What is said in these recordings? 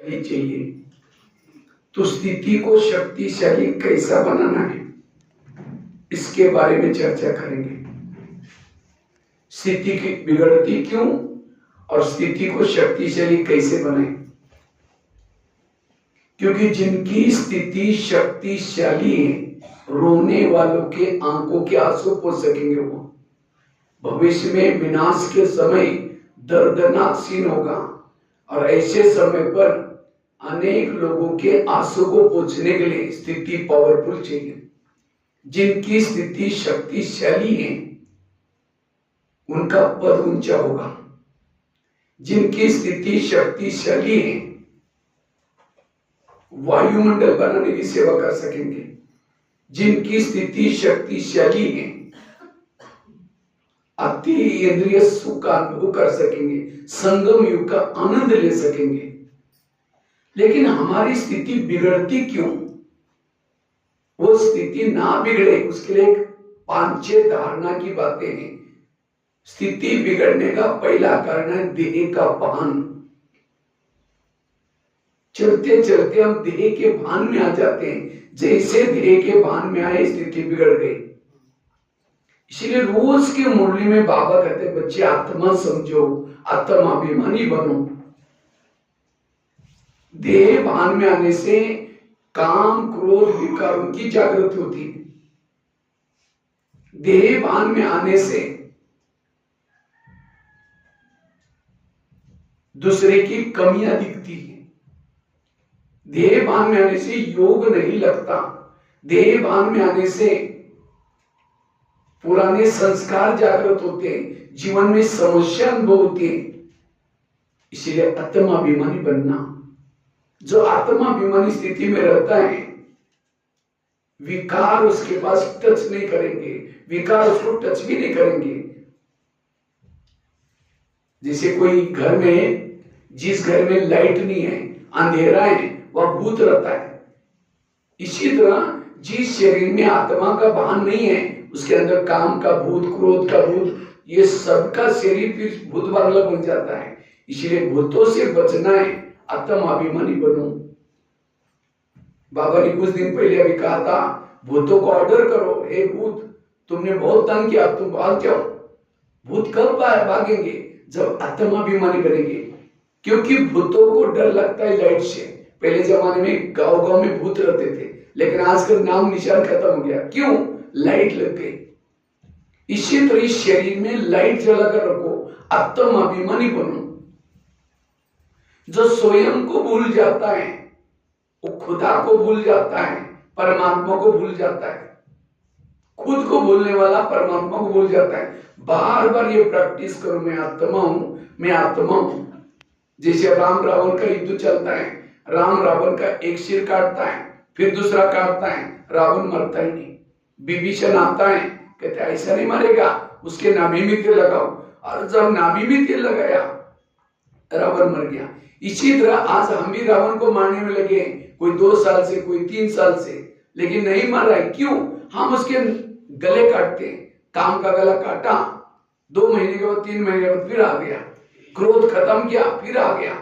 ही चाहिए। तो स्थिति को शक्तिशाली कैसा बनाना है, इसके बारे में चर्चा करेंगे। स्थिति की बिगड़ती क्यों और स्थिति को शक्तिशाली कैसे बनाए। क्योंकि जिनकी स्थिति शक्तिशाली है, रोने वालों के आंखों के आंसू पोंछ सकेंगे। वो भविष्य में विनाश के समय दर्दनाक सीन होगा और ऐसे समय पर अनेक लोगों के आंसू को पोंछने के लिए स्थिति पावरफुल चाहिए। जिनकी स्थिति शक्तिशाली है उनका पद ऊंचा होगा। जिनकी स्थिति शक्तिशाली है वायुमंडल बनाने की सेवा कर सकेंगे। जिनकी स्थिति शक्तिशाली है अति इंद्रिय सुख का अनुभव कर सकेंगे, संगम युग का आनंद ले सकेंगे। लेकिन हमारी स्थिति बिगड़ती क्यों? वो स्थिति ना बिगड़े उसके लिए 5-6 धारणा की बातें हैं। स्थिति बिगड़ने का पहला कारण है देह का भान। चलते चलते हम देह के भान में आ जाते हैं। जैसे देह के भान में आए स्थिति बिगड़ गई। इसलिए रोज के मुरली में बाबा कहते बच्चे आत्मा समझो, आत्माभिमानी बनो। देह भान में आने से काम क्रोध विकारों की जागृति होती है। देह भान में आने से दूसरे की कमियां दिखती है। देह भान में आने से योग नहीं लगता। देह भान में आने से पुराने संस्कार जागृत होते हैं, जीवन में समस्या अनुभव होती है। इसीलिए आत्माभिमानी बनना। जो आत्माभिमानी स्थिति में रहता है विकार उसके पास टच नहीं करेंगे, विकार उसको टच भी नहीं करेंगे। जैसे कोई घर में, जिस घर में लाइट नहीं है, अंधेरा है, वह भूत रहता है। इसी तरह जिस शरीर में आत्मा का भान नहीं है उसके अंदर काम का भूत, क्रोध का भूत, ये सबका शरीर फिर भूत वाला बन जाता है। इसलिए भूतों से बचना है, आत्माभिमानी बनो। बाबा ने कुछ दिन पहले अभी कहा था भूतों को ऑर्डर करो, हे भूत तुमने बहुत तंग किया, तुम भाग जाओ। भूत कब भागेंगे? जब आत्माभिमानी बनेंगे। क्योंकि भूतों को डर लगता है लाइट से। पहले जमाने में गांव गांव में भूत रहते थे, लेकिन आजकल नाम निशान खत्म हो गया। क्यों? लाइट लग गई। इसी तरह शरीर में लाइट जलाकर रखो, आत्माभिमानी बनो। जो स्वयं को भूल जाता है वो खुदा को भूल जाता है, परमात्मा को भूल जाता है। खुद को भूलने वाला परमात्मा को भूल जाता है। बार बार ये प्रैक्टिस करो, मैं आत्मा हूं, मैं आत्मा हूं। जैसे राम रावण का युद्ध चलता है, राम रावण का एक सिर काटता है, फिर दूसरा काटता है, रावण मरता ही नहीं। विभीषण आता है, कहते ऐसा नहीं मरेगा, उसके नाभि में तेल लगाओ। और जब नाभि में तेल लगाया रावण मर गया। इसी तरह आज हम भी रावण को मारने में लगे, कोई 2 साल से, कोई 3 साल से, लेकिन नहीं मर रहा है। क्यों? हम उसके गले काटते हैं। काम का गला काटा, 2 महीने के बाद, 3 महीने के बाद फिर आ गया। क्रोध खत्म किया, फिर आ गया।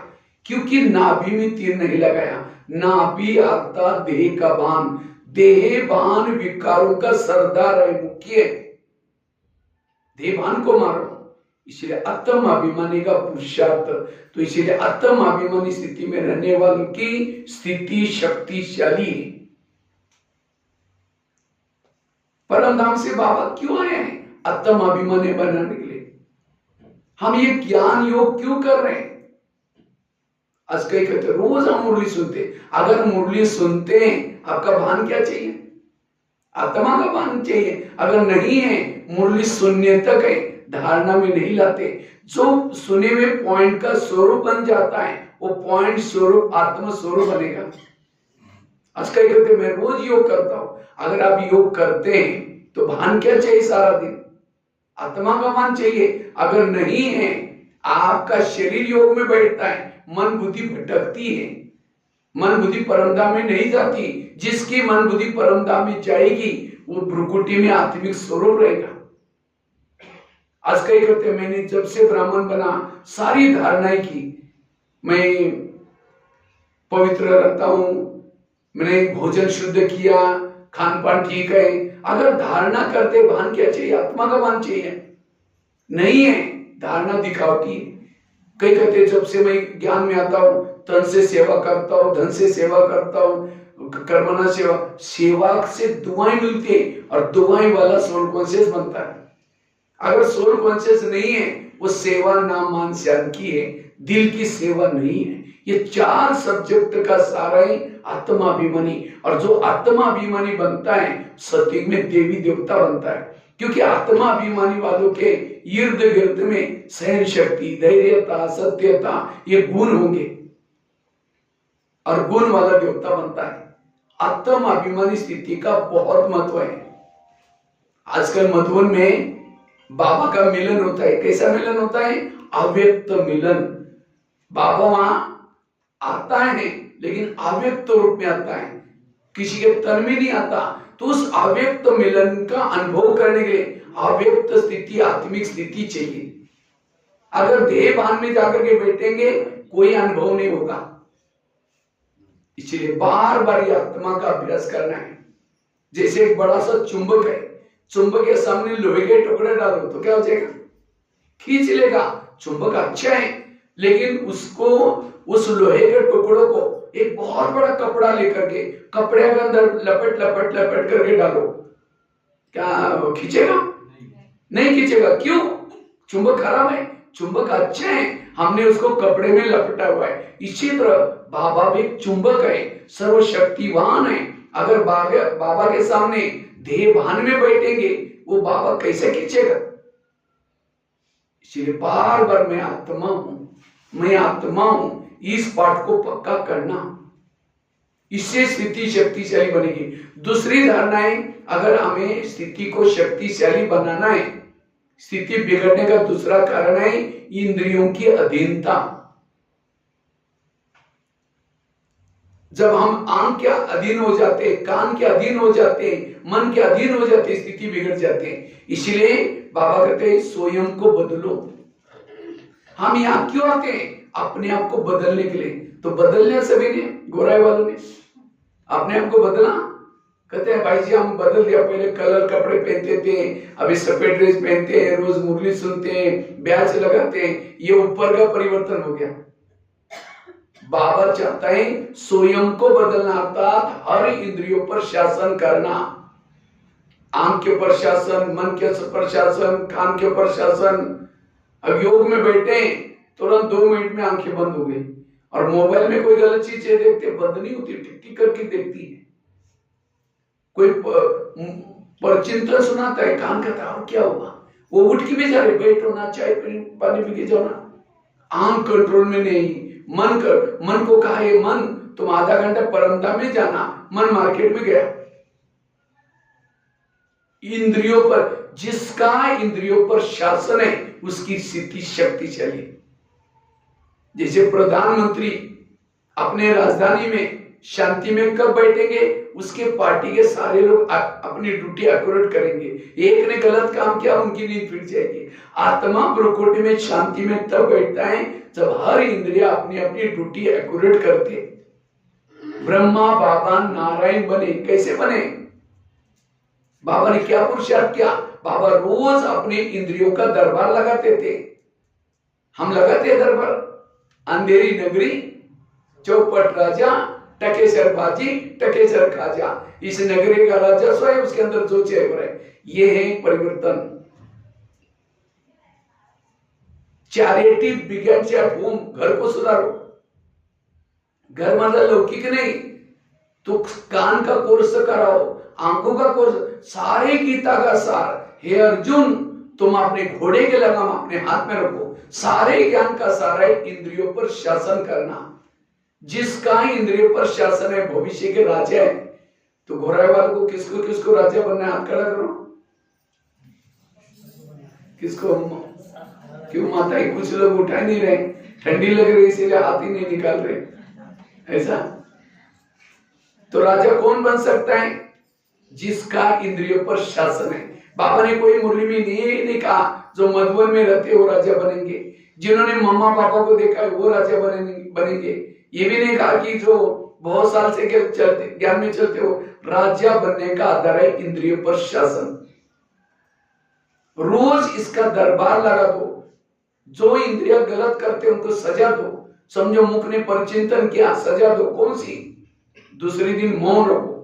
क्योंकि नाभि में तीर नहीं लगाया। नाभि आता देह का बाण। देह बाण विकारों का सरदार है, मुख्य। देह बाण को मारो। इसलिए आत्माभिमानी का पुरुषार्थ। तो इसीलिए आत्माभिमानी स्थिति में रहने वालों की स्थिति शक्तिशाली है। परम धाम से बाबा क्यों आए हैं? आत्माभिमानी बनाने के लिए। हम ये ज्ञान योग क्यों कर रहे हैं? आज कई कहते रोज हम मुरली सुनते। अगर मुरली सुनते हैं, आपका भान क्या चाहिए? आत्मा का भान चाहिए। अगर नहीं है, मुरली सुनने तक है, धारणा में नहीं लाते। जो सुने हुए पॉइंट का स्वरूप बन जाता है, वो पॉइंट स्वरूप आत्म स्वरूप बनेगा। आज कई कहते मैं रोज योग करता हूं। अगर आप योग करते हैं तो भान क्या चाहिए? सारा दिन आत्मा का भान चाहिए। अगर नहीं है, आपका शरीर योग में बैठता है, मन बुद्धि भटकती है, मन बुद्धि परमधाम में नहीं जाती। जिसकी मन बुद्धि परमधाम में जाएगी वो भ्रुकुटी में आत्मिक स्वरूप रहेगा। आज कई कहते मैंने जब से ब्राह्मण बना सारी धारणाएं की। मैं पवित्र रहता हूं, मैंने भोजन शुद्ध किया, खान पान ठीक है। अगर धारणा करते भान क्या चाहिए? आत्मा का भान चाहिए, नहीं है धारणा दिखावटी। कई कहते जब से मैं ज्ञान में आता हूं तन से सेवा करता हूं, धन से सेवा करता हूं, कर्मणा सेवा, सेवा से दुआएं मिलती है और दुआएं वाला सोल कॉन्शियस बनता है। अगर सोल कॉन्शियस नहीं है वो सेवा नाम मान श्याम की है, दिल की सेवा नहीं है। ये 4 सब्जेक्ट का सारा ही आत्माभिमानी, और जो आत्माभिमानी बनता है सत्युग में देवी देवता बनता है, क्योंकि आत्माभिमानी वालों के इर्द गिर्द में सहन शक्ति, धैर्यता, सत्यता ये गुण होंगे और गुण वाला देवता बनता है। आत्माभिमानी स्थिति का बहुत महत्व है। आजकल मधुबन में बाबा का मिलन होता है। कैसा मिलन होता है? अव्यक्त मिलन। बाबा वहां आता है लेकिन अव्यक्त रूप में आता है, किसी के तन में नहीं आता। तो उस अव्यक्त मिलन का अनुभव करने के लिए अव्यक्त स्थिति, आत्मिक स्थिति चाहिए। अगर देह भान में जाकर के बैठेंगे कोई अनुभव नहीं होगा। इसलिए बार बार ये आत्मा का अभ्यास करना है। जैसे एक बड़ा सा चुंबक है, चुंबक के सामने लोहे के टुकड़े डालो तो क्या हो जाएगा? खींच लेगा। चुंबक अच्छा है लेकिन उसको, उस लोहे के टुकड़ों को एक बहुत बड़ा कपड़ा लेकर के कपड़े के अंदर लपेट लपेट लपेट करके डालो, क्या खींचेगा? नहीं खींचेगा। क्यों? चुंबक खराब है। चुंबक अच्छा है, हमने उसको कपड़े में लपेटा हुआ है। इसी तरह बाबा भी एक चुंबक है, सर्वशक्तिवान है। अगर बाबा के सामने देह भान में बैठेंगे वो बाबा कैसे खींचेगा? इसलिए बार बार मैं आत्मा हूं, मैं आत्मा हूं, इस पाठ को पक्का करना, इससे स्थिति शक्तिशाली बनेगी। दूसरी धारणा है, अगर हमें स्थिति को शक्तिशाली बनाना है, स्थिति बिगड़ने का दूसरा कारण है इंद्रियों की अधीनता। जब हम आंख के अधीन हो जाते हैं, कान के अधीन हो जाते हैं, मन के अधीन हो जाते हैं, स्थिति बिगड़ जाते हैं। इसलिए बाबा कहते हैं स्वयं को बदलो। हम यहाँ क्यों आते हैं? अपने आप को बदलने के लिए। तो बदलने सभी ने, गोराई वालों ने अपने आप को बदला। कहते हैं भाई जी हम बदल दिया, पहले कलर कपड़े पहनते थे, अभी सफेद ड्रेस पहनते हैं, रोज मुरली सुनते हैं, ब्याज लगाते हैं, ये ऊपर का परिवर्तन हो गया। बाबा चाहता है स्वयं को बदलना, अर्थात हर इंद्रियों पर शासन करना। आंख के ऊपर शासन, मन के ऊपर शासन, कान के ऊपर शासन। अब योग में बैठे तुरंत 2 मिनट में आंखें बंद हो गई, और मोबाइल में कोई गलत चीज देखते बंद नहीं होती, टिक टिक करके देखती है। कोई परचिंतन सुनाता है, कान कहता है क्या हुआ? वो उठ के भी जा रहे, बैठो ना, चाय पानी पी के जाओ ना। आंख कंट्रोल में नहीं। मन को कहा है मन तुम आधा घंटा परमधाम में जाना, मन मार्केट में गया। इंद्रियों पर, जिसका इंद्रियों पर शासन है उसकी स्थिति शक्तिशाली। जैसे प्रधानमंत्री अपने राजधानी में शांति में कब बैठेंगे? उसके पार्टी के सारे लोग अपनी ड्यूटी एक्यूरेट करेंगे। एक ने गलत काम किया उनकी नींद फिर जाएगी। आत्मा ब्रह्मकोटि में शांति में तब बैठता है जब हर इंद्रिया अपनी अपनी ड्यूटी एक्यूरेट करते। ब्रह्मा बाबा नारायण बने। कैसे बने? बाबा ने क्या पुरुषार्थ किया? बाबा रोज अपने इंद्रियों का दरबार लगाते थे। हम लगाते हैं दरबार। अंधेरी नगरी, चौपट राजा, टकेसर बाजी, टकेसर खाजा। इस नगरी का राजा स्वयं, उसके अंदर जो चाहे हो रहे। ये है परिवर्तन। Charity begins at home. घर को सुधारो। घर मतलब लौकिक नहीं, तो कान का कोर्स कराओ, आंखों का कोर्स, सारे गीता का सार। हे अर्जुन तुम अपने घोड़े के लगाम अपने हाथ में रखो। सारे ज्ञान का सार है इंद्रियों पर शासन करना। जिसका इंद्रियों पर शासन है भविष्य के राजा है। तो घोड़े वालों को किसको किसको राजा बनना है? हाथ खड़ा करो। किसको? क्यों माता ही कुछ लोग उठा नहीं रहे, ठंडी लग रही इसीलिए हाथ ही नहीं निकाल रहे। ऐसा तो राजा कौन बन सकता है? जिसका इंद्रियों पर शासन है। बाबा ने कोई मुरली में नहीं कहा जो मधुबन में रहते वो राजा बनेंगे, जिन्होंने मम्मा पापा को देखा है वो राजा बनेंगे। ये भी नहीं कहा कि जो बहुत साल से चलते ज्ञान में चलते हो, राजा बनने का आधार है इंद्रियों पर शासन। रोज इसका दरबार लगा दो, जो इंद्रिया गलत करते उनको सजा दो। समझो मुख ने परचिंतन किया, सजा दो, कौन सी? दूसरे दिन मौन रखो।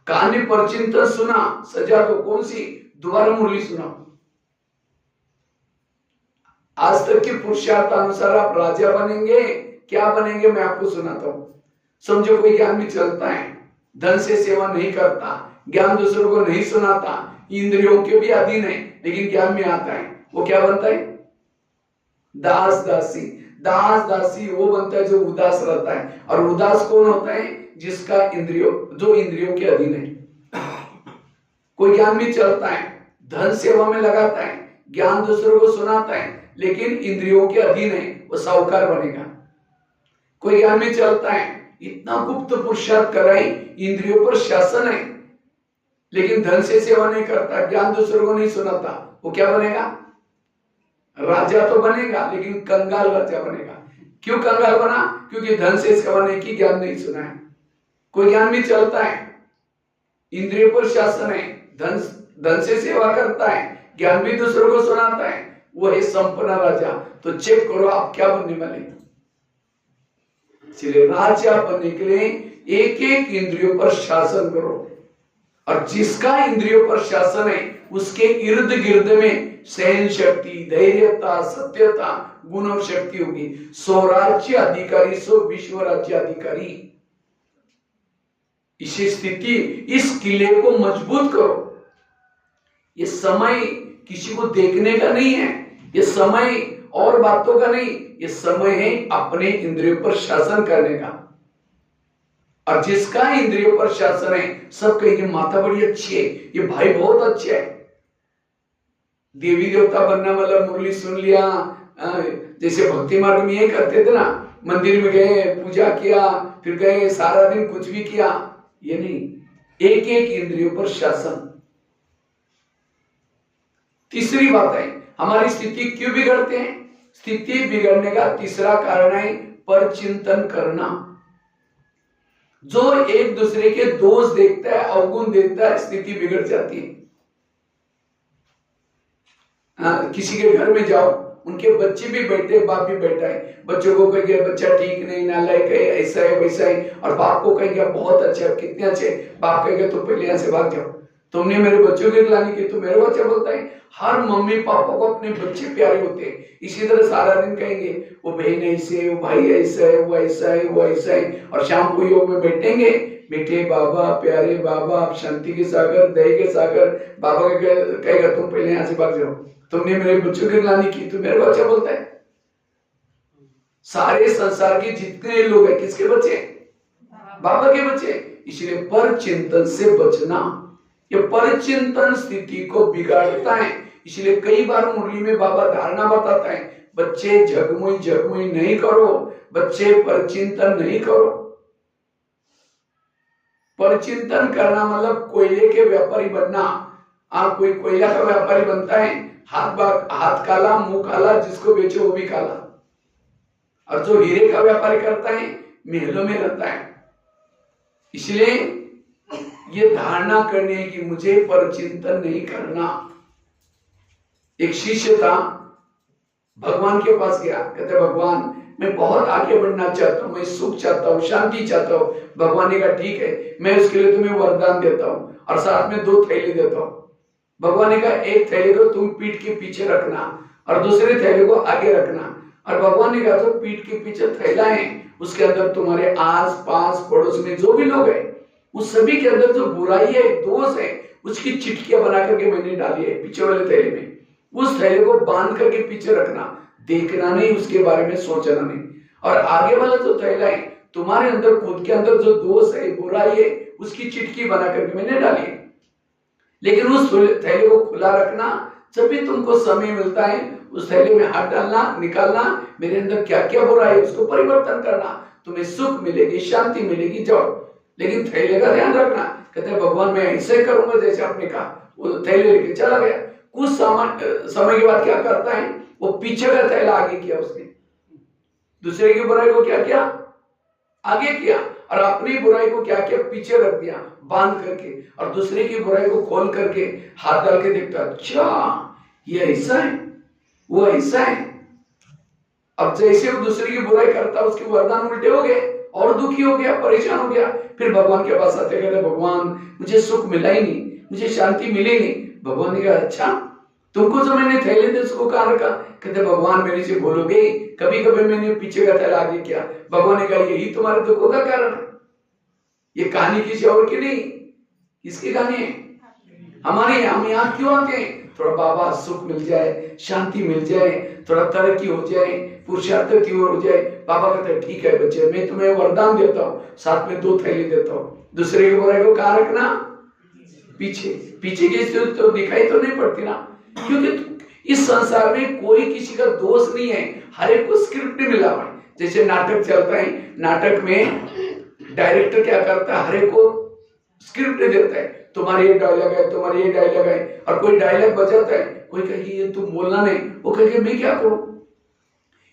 कान ने परचिंतन सुना, सजा दो, कौन सी? दोबारा मुरली सुनाओ। आज तक के पुरुषार्थ अनुसार आप राजा बनेंगे, क्या बनेंगे मैं आपको सुनाता हूं। समझो कोई ज्ञान में चलता है, धन से सेवा नहीं करता, ज्ञान दूसरों को नहीं सुनाता, इंद्रियों के भी अधीन है, लेकिन ज्ञान में आता है, वो क्या बनता है? दास दासी। दास दासी वो बनता है जो उदास रहता है। और उदास कौन होता है? जिसका जो इंद्रियों के अधीन है। कोई ज्ञान में चलता है, धन सेवा में लगाता है, ज्ञान दूसरों को सुनाता है, लेकिन इंद्रियों के अधीन है, वो साहूकार बनेगा। कोई ज्ञान में चलता है, इतना गुप्त पुरुषार्थ कराई, इंद्रियों पर शासन है, लेकिन धन से सेवा नहीं करता, ज्ञान दूसरों को नहीं सुनाता, वो क्या बनेगा? राजा तो बनेगा, लेकिन कंगाल राजा बनेगा। क्यों कंगाल बना? क्योंकि धन से सेवा नहीं की, ज्ञान नहीं सुना है। कोई ज्ञान में चलता है, इंद्रियों पर शासन है, धन से सेवा करता है, ज्ञान भी दूसरों को सुनाता है, वो है संपन्न राजा। तो चेक करो आप क्या बनने वाले। इसलिए राजा बनने के लिए एक एक इंद्रियों पर शासन करो, और जिसका इंद्रियों पर शासन है उसके इर्द गिर्द में सहन शक्ति, धैर्यता, सत्यता, गुण और शक्ति होगी। स्वराज्य अधिकारी सो विश्व राज्य अधिकारी। इसी स्थिति, इस किले को मजबूत करो। ये समय किसी को देखने का नहीं है, ये समय और बातों का नहीं, ये समय है अपने इंद्रियों पर शासन करने का। और जिसका इंद्रियों पर शासन है, सब कहेंगे माता बड़ी अच्छी है, ये भाई बहुत अच्छा है। देवी देवता बनने वाला मुरली सुन लिया, जैसे भक्ति मार्ग में ये करते थे ना, मंदिर में गए, पूजा किया, फिर गए, सारा दिन कुछ भी किया, ये नहीं, एक एक इंद्रियों पर शासन। तीसरी बात है, हमारी स्थिति क्यों बिगड़ते हैं? स्थिति बिगड़ने का तीसरा कारण है परचिंतन करना। जो एक दूसरे के दोष देखता है, अवगुण देखता है, स्थिति बिगड़ जाती है। किसी के घर में जाओ, उनके बच्चे भी बैठे, बाप भी बैठा है, बच्चों को कहेंगे बच्चा ठीक नहीं, नालायक है, ऐसा है वैसा है, और बाप को कहेंगे बहुत अच्छा है, कितने अच्छे। बाप कहेगा तो पहले यहाँ से भाग जाओ, तुमने मेरे बच्चों की गिलानी की, तो मेरे बच्चा बोलता है। हर मम्मी पापा को अपने बच्चे प्यारे होते हैं, इसी तरह सारा दिन कहेंगे वो बहन ऐसे है, वो भाई ऐसा है, वो ऐसा है, वो ऐसा है, और शाम को योग में बैठेंगे, बेटे बाबा, प्यारे बाबा, आप शांति के सागर, दया के सागर। बाबा कहेगा तुम पहले यहाँ से भाग जाओ, तुमने मेरे बच्चों की गिलानी की, तो मेरे बच्चा बोलता है। सारे संसार के जितने लोग हैं, किसके बच्चे? बाबा के बच्चे। इसलिए पर चिंतन से बचना, ये परचिंतन स्थिति को बिगाड़ता है। इसलिए कई बार मुरली में बाबा धारणा बताता है, बच्चे झगमुई झगमुई नहीं करो, बच्चे परचिंतन नहीं करो। परचिंतन करना मतलब कोयले के व्यापारी बनना। कोई कोयला का व्यापारी बनता है, हाथ काला मुंह काला, जिसको बेचे वो भी काला। और जो हीरे का व्यापारी करता है, महलों में रहता है। इसलिए ये धारणा करनी है कि मुझे परचिंतन नहीं करना। एक शिष्य था, भगवान के पास गया, कहते भगवान मैं बहुत आगे बढ़ना चाहता हूँ, मैं सुख चाहता हूँ, शांति चाहता हूँ। भगवान ने कहा ठीक है, मैं उसके लिए तुम्हें वरदान देता हूँ और साथ में 2 थैले देता हूँ। भगवान ने कहा एक थैले को तुम पीठ के पीछे रखना और दूसरे थैले को आगे रखना। और भगवान ने कहा तो पीठ के पीछे थैला है, उसके अंदर तुम्हारे आस पास पड़ोस में जो भी लोग हैं, उस सभी के अंदर जो बुराई है, दोष है, उसकी चिटकियां बना करके मैंने डाली है पीछे वाले थैले में। उस थैले को बांध करके पीछे रखना, देखना नहीं, उसके बारे में सोचना नहीं। और आगे वाला जो थैला है, तुम्हारे अंदर खुद के अंदर जो दोष है, बुराई है, उसकी चिटकी बना करके मैंने डाली है। लेकिन उस थैले को खुला रखना, जब भी तुमको समय मिलता है उस थैले में हाथ डालना, निकालना, मेरे अंदर क्या क्या बुराई है उसको परिवर्तन करना, तुम्हें सुख मिलेगी, शांति मिलेगी, जाओ। लेकिन थैले का ध्यान रखना। कहते हैं भगवान मैं ऐसे करूंगा जैसे आपने कहा। वो थैले लेके चला गया। कुछ समय के बाद क्या करता है, वो पीछे का थैला आगे किया उसने, दूसरे की बुराई को क्या किया, आगे किया, और अपनी बुराई को क्या किया, पीछे रख दिया बांध करके, और दूसरे की बुराई को खोल करके हाथ डाल के देखता, अच्छा ये ऐसा है, वो ऐसा है। अब जैसे वो दूसरे की बुराई करता, उसके वरदान उल्टे हो गए, और दुखी हो गया, परेशान हो गया। फिर भगवान के पास आते, कहते भगवान मुझे सुख मिला ही नहीं, मुझे शांति मिली नहीं। भगवान ने कहा अच्छा, तुमको जो मैंने थैले दे उसको कहां रखा? कहते भगवान मेरे से भूलोगे, कभी कभी मैंने पीछे का थैला आगे किया। भगवान ने कहा यही तुम्हारे दुखों का कारण है। ये कहानी किसी और की नहीं, किसकी कहानी है? हमारी। हम यहाँ क्यों आते हैं? थोड़ा बाबा सुख मिल जाए, शांति मिल जाए, थोड़ा तरक्की हो जाए, पुरुषार्थ की ओर हो जाए। बाबा कहते हैं ठीक है बच्चे, मैं तुम्हें वरदान देता हूँ, साथ में 2 थैली देता हूँ। दूसरे की बुराई को कहाँ रखना? पीछे। पीछे की स्थिति तो दिखाई तो नहीं पड़ती ना, क्योंकि इस संसार में कोई किसी का दोष नहीं है, हर एक को स्क्रिप्ट मिला हुआ है। जैसे नाटक चलता है, नाटक में डायरेक्टर क्या करता है, हर एक को स्क्रिप्ट देता है, तुम्हारी ये डायलॉग है, तुम्हारी ये डायलॉग है, और कोई डायलॉग बजाता है, कोई कहेगी ये तुम बोलना नहीं, वो कहेगी मैं क्या करूं।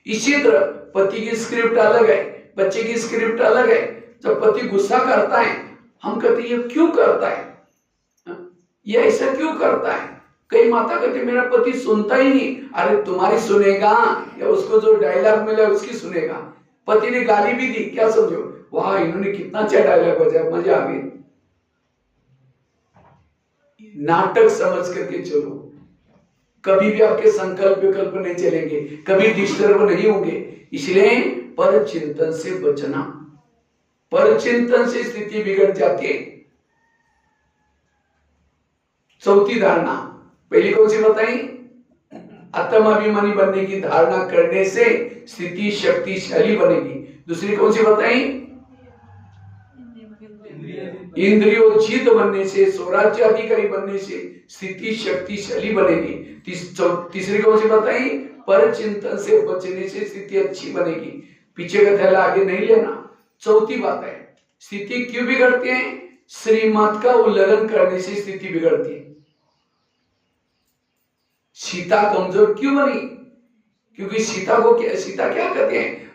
इसी तरह पति की स्क्रिप्ट अलग है, बच्चे की स्क्रिप्ट अलग है। जब पति गुस्सा करता है, हम कहते ये क्यों करता है, ये ऐसा क्यों करता है। कई माता कहती मेरा पति सुनता ही नहीं। अरे तुम्हारी सुनेगा या उसको जो डायलॉग मिला उसकी सुनेगा। पति ने गाली भी दी, क्या समझो, वाह इन्होंने कितना अच्छा डायलॉग बजाया, मजा आ गई। नाटक समझ करके चलो, कभी भी आपके संकल्प विकल्प नहीं चलेंगे, कभी डिस्टर्ब नहीं होंगे। इसलिए पर चिंतन से बचना, पर चिंतन से स्थिति बिगड़ जाती है। चौथी धारणा, पहली कौन सी बताई? आत्माभिमानी बनने की धारणा करने से स्थिति शक्तिशाली बनेगी। दूसरी कौन सी बताई? इंद्रियोचित बनने से, स्वराज्य अधिकारी बनने से स्थिति शक्तिशाली बनेगी। तीसरी कौन सी बताई? पर चिंतन से बचने से स्थिति अच्छी बनेगी, पीछे का थैला आगे नहीं लेना। चौथी बात है, स्थिति क्यों बिगड़ती है? श्रीमत का उल्लंघन करने से स्थिति बिगड़ती है। सीता कमजोर क्यों बनी? क्योंकि सीता क्या कहते हैं,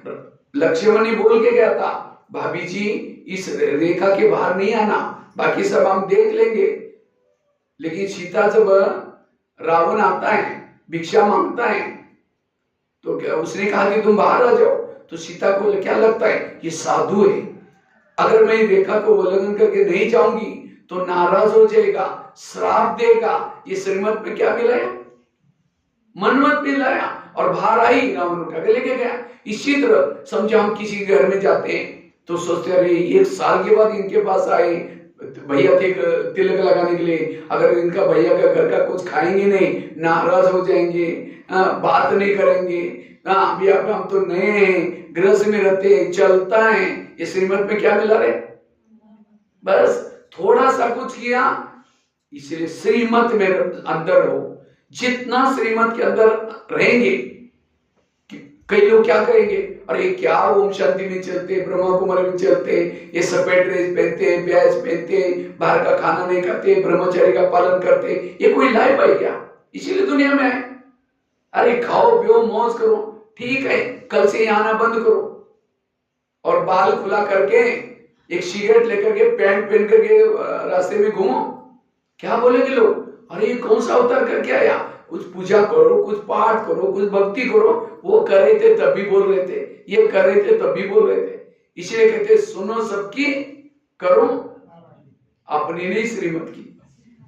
लक्ष्मण ने बोल के गया था भाभी जी इस रेखा के बाहर नहीं आना, बाकी सब हम देख लेंगे। लेकिन सीता जब रावण आता है भिक्षा मांगता है, तो क्या उसने कहा कि तुम बाहर आ जाओ, तो सीता को क्या लगता है ये साधु है, अगर मैं रेखा को उल्लंघन करके नहीं जाऊंगी तो नाराज हो जाएगा, श्राप देगा। ये श्रीमत में क्या मिलाया? मनमत मिलाया, और बाहर आई, रावण उठा के लेके गया। इसी तरह समझो हम किसी घर में जाते हैं तो सोचते अरे 1 साल के बाद इनके पास आए भैया तिलक लगाने के लिए, अगर इनका भैया का घर का कुछ खाएंगे नहीं, नाराज हो जाएंगे, बात नहीं करेंगे। अभी हम तो नए हैं, गृहस्थ में रहते हैं, चलता है। ये श्रीमत में क्या मिला रहे? बस थोड़ा सा कुछ किया, इसलिए श्रीमत में अंदर हो। जितना श्रीमत के अंदर रहेंगे, कई लोग क्या करेंगे, अरे क्या ओम शांति में चलते, ब्रह्मा कुमारी में चलते, ये सफेद ड्रेस पहनते, ब्याज पहनते, बाहर का खाना नहीं खाते, ब्रह्मचर्य का पालन करते, ये कोई लाइफ है क्या? इसीलिए दुनिया में है। अरे खाओ पियो मौज करो, ठीक है, कल से यहाँ आना बंद करो, और बाल खुला करके एक सिगरेट लेकर के पैंट पहन करके रास्ते में घूमो, क्या बोलेंगे लोग? अरे ये कौन सा अवतार करके आया? कुछ पूजा करो, कुछ पाठ करो, कुछ भक्ति करो। वो कर रहे थे तब भी बोल रहे थे, ये कर रहे थे तब भी बोल रहे थे। इसलिए कहते सुनो सबकी, करो अपनी नहीं श्रीमत की।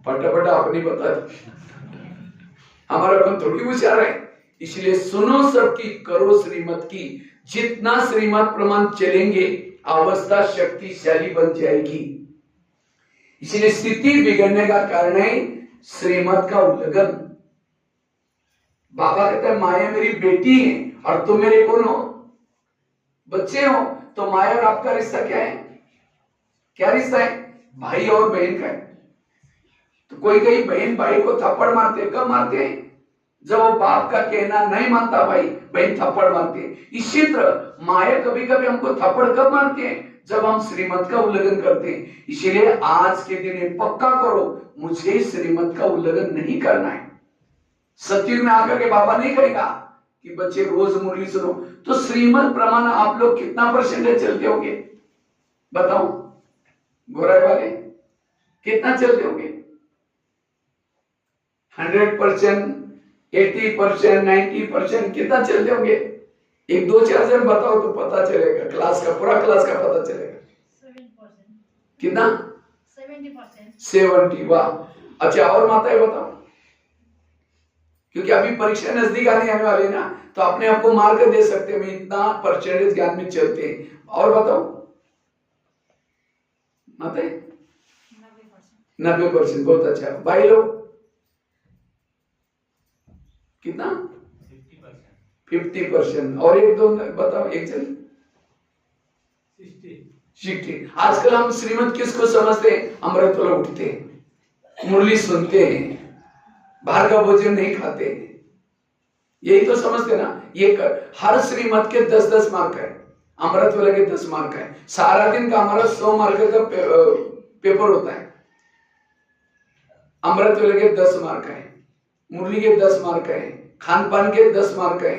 फटाफट अपनी बता दी, हमारा अपन थोड़ी विचार है। इसलिए सुनो सबकी, करो श्रीमत की। जितना श्रीमत प्रमाण चलेंगे अवस्था शक्तिशाली बन जाएगी। इसलिए स्थिति बिगड़ने का कारण है श्रीमत का उल्लंघन। बाबा कहते हैं माया मेरी बेटी है और तुम मेरे कौन हो? बच्चे हो। तो माया और आपका रिश्ता क्या है? क्या रिश्ता है? भाई और बहन का है। तो कोई कहीं बहन भाई को थप्पड़ मारते, कब मारते हैं? जब वो बाप का कहना नहीं मानता भाई, बहन थप्पड़ मारती है। इसी तरह माया कभी कभी हमको थप्पड़ कब मारती है? जब हम श्रीमत का उल्लंघन करते हैं। इसीलिए आज के दिन ये पक्का करो, मुझे श्रीमत का उल्लंघन नहीं करना है। सत्युग में आकर के बाबा नहीं कहेगा कि बच्चे रोज मुरली सुनो। तो श्रीमत प्रमाण आप लोग कितना % चलते होंगे? बताओ, गोराई वाले कितना चलते होंगे? 100%, 80%, 90% कितना चलते होंगे? एक दो चार जन बताओ तो पता चलेगा, क्लास का पूरा क्लास का पता चलेगा। 7%। कितना? 70%। 70। वाह, अच्छा और माताएं बताओ, क्योंकि अभी परीक्षा नजदीक आने वाली है ना, तो अपने आप को मार्क दे सकते हैं, मैं इतना परसेंटेज ज्ञान में चलते हैं। और बताओ माताएं? 90%। बहुत अच्छा। भाई लोग कितना? 50%। और एक दो बताओ, एक जन 60। आजकल हम श्रीमत किसको समझते हैं? अमृत वाला उठते हैं, मुरली सुनते हैं, बाहर का भोजन नहीं खाते, यही तो समझते ना। ये हर श्रीमत के 10-10 मार्क है, अमृत वाले के 10 मार्क है। सारा दिन का हमारा 100 मार्क का पेपर होता है। अमृत वाले के 10 मार्क है, मुरली के 10 मार्क है, खान पान के 10 मार्क है,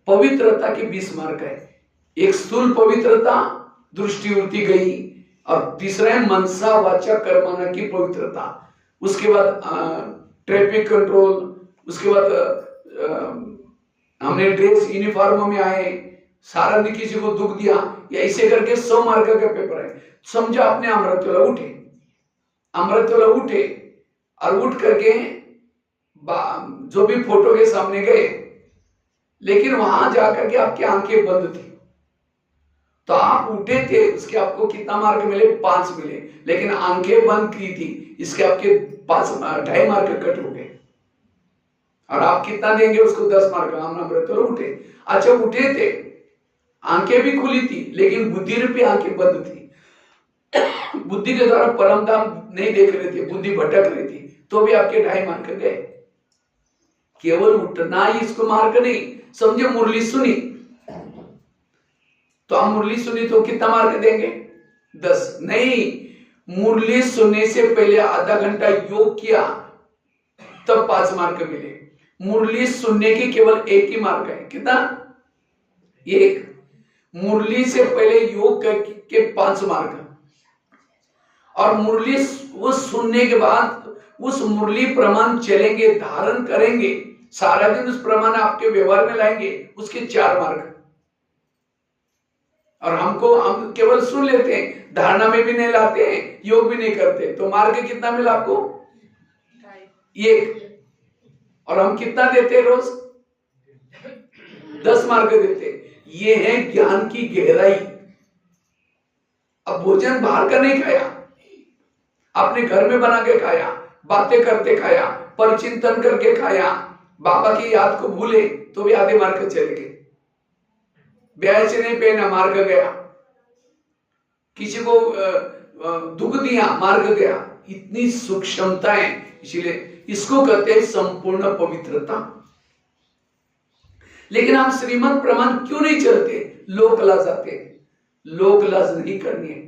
पवित्रता के 20 मार्क है। एक स्थूल पवित्रता, दृष्टि वृत्ति गई, और तीसरा है मनसा वाचा कर्मणा की पवित्रता। उसके बाद ट्रैफिक कंट्रोल, उसके बाद हमने ड्रेस यूनिफॉर्म में आए, सारा ने किसी को दुख दिया, या ऐसे करके 100 मार्क का पेपर है। समझो आपने अमृत वाला उठे, अमृत वाला उठे और उठ करके जो भी फोटो के सामने गए, लेकिन वहां जाकर के आपकी आंखें बंद थी, तो आप उठे थे, उसके आपको कितना मार्क मिले? 5 मिले। लेकिन आंखें बंद की थी, इसके आपके 2.5 मार्क कट हो गए। और आप कितना देंगे उसको? 10 मार्क। हम अमृत वाला उठे, अच्छा उठे थे, आंखें भी खुली थी, लेकिन बुद्धि रूपी आंखें बंद थी। बुद्धि के द्वारा परम धाम नहीं देख रहे थे, बुद्धि भटक रही थी, तो भी आपके 2.5 मार्क गए। केवल उठना ही इसको मार्क नहीं समझे। मुरली सुनी तो हम मुरली सुनी तो कितना मार्क देंगे? 10 नहीं, मुरली सुनने से पहले आधा घंटा योग किया तब 5 मार्क मिले। मुरली सुनने की केवल एक ही मार्क है, कितना? एक। मुरली से पहले योग के 5 मार्क, और मुरली वो सुनने के बाद उस मुरली प्रमाण चलेंगे, धारण करेंगे, सारा दिन उस प्रमाण आपके व्यवहार में लाएंगे, उसके 4 मार्क। और हम केवल सुन लेते हैं, धारणा में भी नहीं लाते हैं, योग भी नहीं करते, तो मार्क कितना मिला आपको? 1। और हम कितना देते हैं रोज? 10 मार्क देते हैं। ये है ज्ञान की गहराई। अब भोजन बाहर का नहीं खाया, आपने घर में बना के खाया, बातें करते खाया, पर चिंतन करके खाया, बाबा की याद को भूले तो भी आधे मार्क चले गए। ब्याह से नहीं पहना, मार्ग गया। किसी को दुख दिया, मार्ग गया। इतनी सूक्ष्मताएं, इसलिए इसको कहते हैं संपूर्ण पवित्रता। लेकिन हम श्रीमत प्रमाण क्यों नहीं चलते? लोक लाज आते, लोक लाज नहीं करनी है।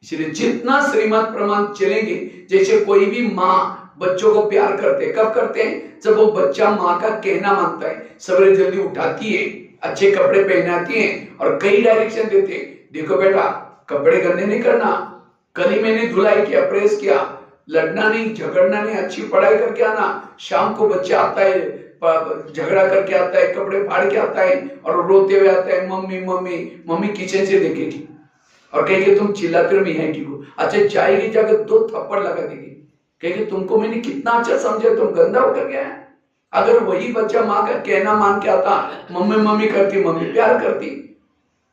इसलिए जितना श्रीमत प्रमाण चलेंगे, जैसे कोई भी माँ बच्चों को प्यार करते, कब करते हैं? जब वो बच्चा माँ का कहना मानता है, सवेरे जल्दी उठाती है, अच्छे कपड़े पहनाती हैं, और कई डायरेक्शन देते हैं। देखो बेटा, कपड़े गंदे नहीं करना, कल ही मैंने धुलाई किया, प्रेस किया, लड़ना नहीं, झगड़ना नहीं, अच्छी पढ़ाई करके आना। शाम को बच्चा आता है, झगड़ा करके आता है, कपड़े फाड़ के आता है, और रोते हुए आता है, मम्मी मम्मी मम्मी किचन से देखेगी और कहेगी तुम चिल्लाते रहो है को। अच्छा जाएगी, जाकर 2 थप्पड़ लगा देगी, कहेगी तुमको मैंने कितना अच्छा समझा, तुम गंदा होकर गया है। अगर वही बच्चा माँ का कहना मान के आता, मम्मी मम्मी करती, मम्मी प्यार करती।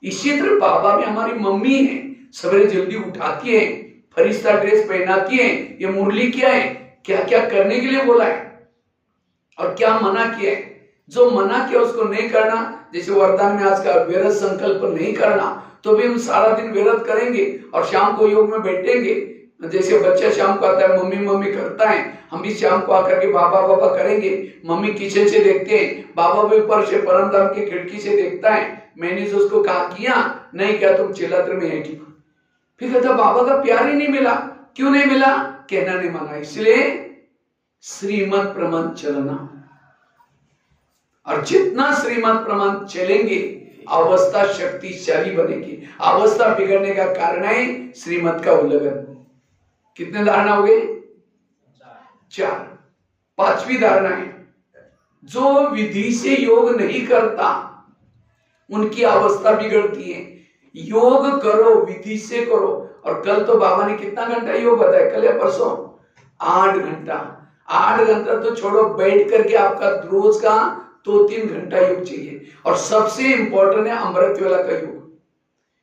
इसी तरह बाबा भी हमारी मम्मी है, सवेरे जल्दी उठाती है, फरिश्ता ड्रेस पहनाती है। ये मुरली क्या है? क्या क्या करने के लिए बोला है और क्या मना किया है। जो मना किया उसको नहीं करना। जैसे वरदान में आज का व्रत संकल्प नहीं करना, तो भी हम सारा दिन व्रत करेंगे और शाम को योग में बैठेंगे। जैसे बच्चा शाम को आता है, मम्मी मम्मी करता है, हम भी शाम को आकर के बाबा बाबा करेंगे। मम्मी किचन से देखते हैं, बाबा भी ऊपर से परमधाम की खिड़की से देखता है। मैंने जो उसको कहा किया नहीं किया, तुम चिल्लाते में है कि फिर कहता बाबा का प्यार ही नहीं मिला। क्यों नहीं मिला? कहना नहीं माना। इसलिए श्रीमत प्रमाण चलना, और जितना श्रीमत प्रमाण चलेंगे अवस्था शक्तिशाली बनेगी। अवस्था बिगड़ने का कारण है श्रीमत का उल्लंघन। कितने धारणा हो गए? 4। पांचवी धारणा है, जो विधि से योग नहीं करता उनकी अवस्था बिगड़ती है। योग करो, विधि से करो। और कल तो बाबा ने कितना घंटा योग बताया, कल या परसों? 8 घंटा। 8 घंटा तो छोड़ो, बैठ करके आपका रोज का 2-3 घंटा योग चाहिए। और सबसे इंपॉर्टेंट है अमृत वेला का योग।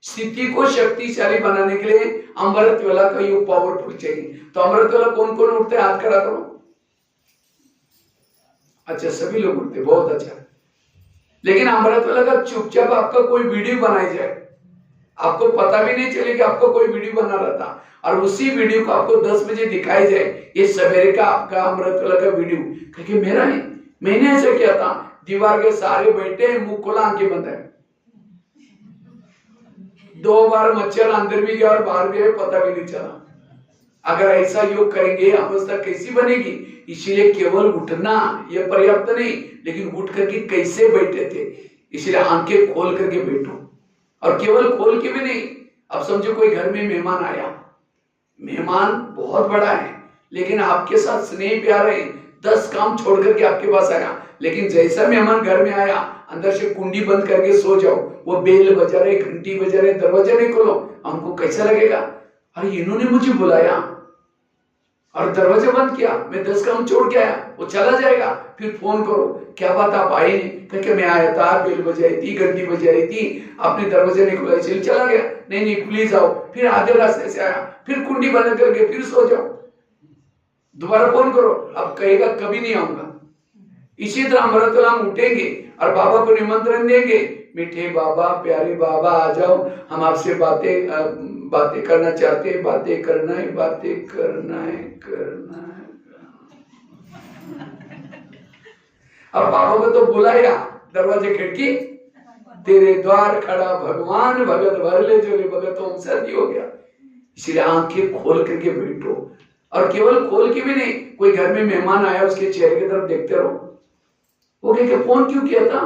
स्थिति को शक्तिशाली बनाने के लिए अमृत वेला का योग पावरफुल चाहिए। तो अमृत वेला कौन कौन उठते हैं? हाथ खड़ा करो। अच्छा, सभी लोग उठते, बहुत अच्छा। लेकिन अमृत वेला का चुपचाप आपका कोई वीडियो बनाई जाए, आपको पता भी नहीं चले कि आपको कोई वीडियो बना रहा था, और उसी वीडियो को आपको 10 बजे दिखाई जाए, ये सवेरे का आपका अमृत वेला का वीडियो, क्योंकि मेरा है, मैंने ऐसा किया था। दीवार के सारे बैठे, मुंह खोला, आंखें बंद है। 2 बार मच्छर अंदर भी गया और बाहर भी है, पता भी नहीं चला। अगर ऐसा योग करेंगे अवस्था कैसी बनेगी? इसीलिए केवल उठना यह पर्याप्त नहीं, लेकिन उठ करके कैसे बैठे थे, इसलिए आंखें खोल करके बैठो। और केवल खोल के भी नहीं, अब समझो कोई घर में मेहमान आया, मेहमान बहुत बड़ा है, लेकिन आपके साथ स्नेह प्यार है, 10 काम छोड़ करके आपके पास आया, लेकिन जैसा मेहमान घर में आया, अंदर से कुंडी बंद करके सो जाओ, वो बेल बजा रहे, घंटी बजा रहे, दरवाजा नहीं खोलो, हमको कैसा लगेगा? अरे इन्होंने मुझे बुलाया और दरवाजा बंद किया, मैं 10 काम छोड़ के आया, वो चला जाएगा। फिर फोन करो, क्या बात आप आए नहीं? क्योंकि मैं आया था, बेल बजाई थी, घंटी बजाई थी, आपने दरवाजा नहीं खोला, इसलिए चला गया। नहीं नहीं प्लीज आओ। फिर आधे रास्ते से आया, फिर कुंडी बंद करके फिर सो जाओ, दोबारा फोन करो, अब कहेगा कभी नहीं आऊंगा। इसी तरह अमृत वेला हम उठेंगे और बाबा को निमंत्रण देंगे, मीठे बाबा, प्यारे बाबा आ जाओ, हम आपसे बातें करना चाहते हैं, बातें करना है, बातें करना है, करना है। अब बाबा को तो बुलाया, दरवाजे खिड़की, तेरे द्वार खड़ा भगवान, भगत भर ले जो भगत ओम सर्दी हो गया। इसलिए आंखें खोल करके बैठो, और केवल खोल के भी नहीं, कोई घर में मेहमान आया उसके चेहरे की तरफ देखते रहो। वो कहे फोन क्यों किया था?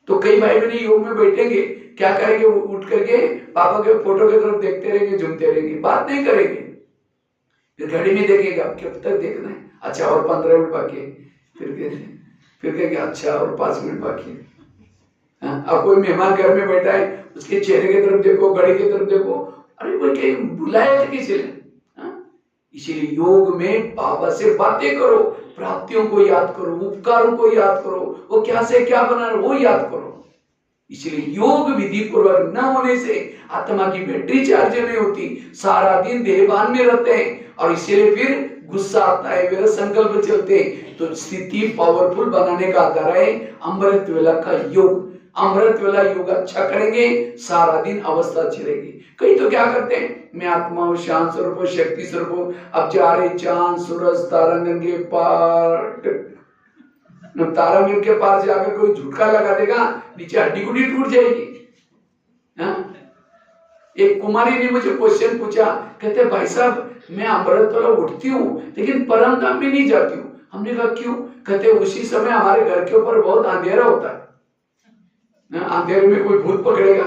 तो कई भाई बहन योग में बैठेंगे, क्या करेंगे? उठ करके पापा के फोटो की तरफ देखते रहेंगे, झूमते रहेंगे, बात नहीं करेंगे। फिर घड़ी में देखेगा, कब तक देखना है? अच्छा और 15 मिनट बाकी है। फिर कहेंगे अच्छा और 5 मिनट बाकी है। अब कोई मेहमान घर में बैठा है, उसके चेहरे की तरफ देखो, घड़ी की तरफ देखो, अरे वो कहीं बुलाया था किसी ने? इसीलिए योग में बाबा से बातें करो, प्राप्तियों को याद करो, उपकारों को याद करो, वो क्या से क्या बना रहे वो याद करो। इसलिए योग विधि पूर्वक न होने से आत्मा की बैटरी चार्ज नहीं होती, सारा दिन देहभान में रहते हैं, और इसीलिए फिर गुस्सा आता है, मेरा संकल्प चलते हैं। तो स्थिति पावरफुल बनाने का आधार है अमृत वेला का योग। अमृत वेला योग अच्छा करेंगे, सारा दिन अवस्था अच्छी रहेगी। कई तो क्या करते हैं, मैं आत्मा हूं, शांत स्वरूप हूं, शक्ति स्वरूप हूं, अब जा रहे चांद सूरज तारांगन के पार, तारांगन के पार से आकर कोई झुटका लगा देगा, नीचे हड्डी गुड्डी टूट जाएगी। एक कुमारी ने मुझे क्वेश्चन पूछा, कहते भाई साहब मैं अमृत वेला उठती हूँ लेकिन परम धाम में नहीं जाती हूँ। हमने कहा क्यों? कहते उसी समय हमारे घर के ऊपर बहुत अंधेरा होता है, अंधेरे में कोई भूत पकड़ेगा।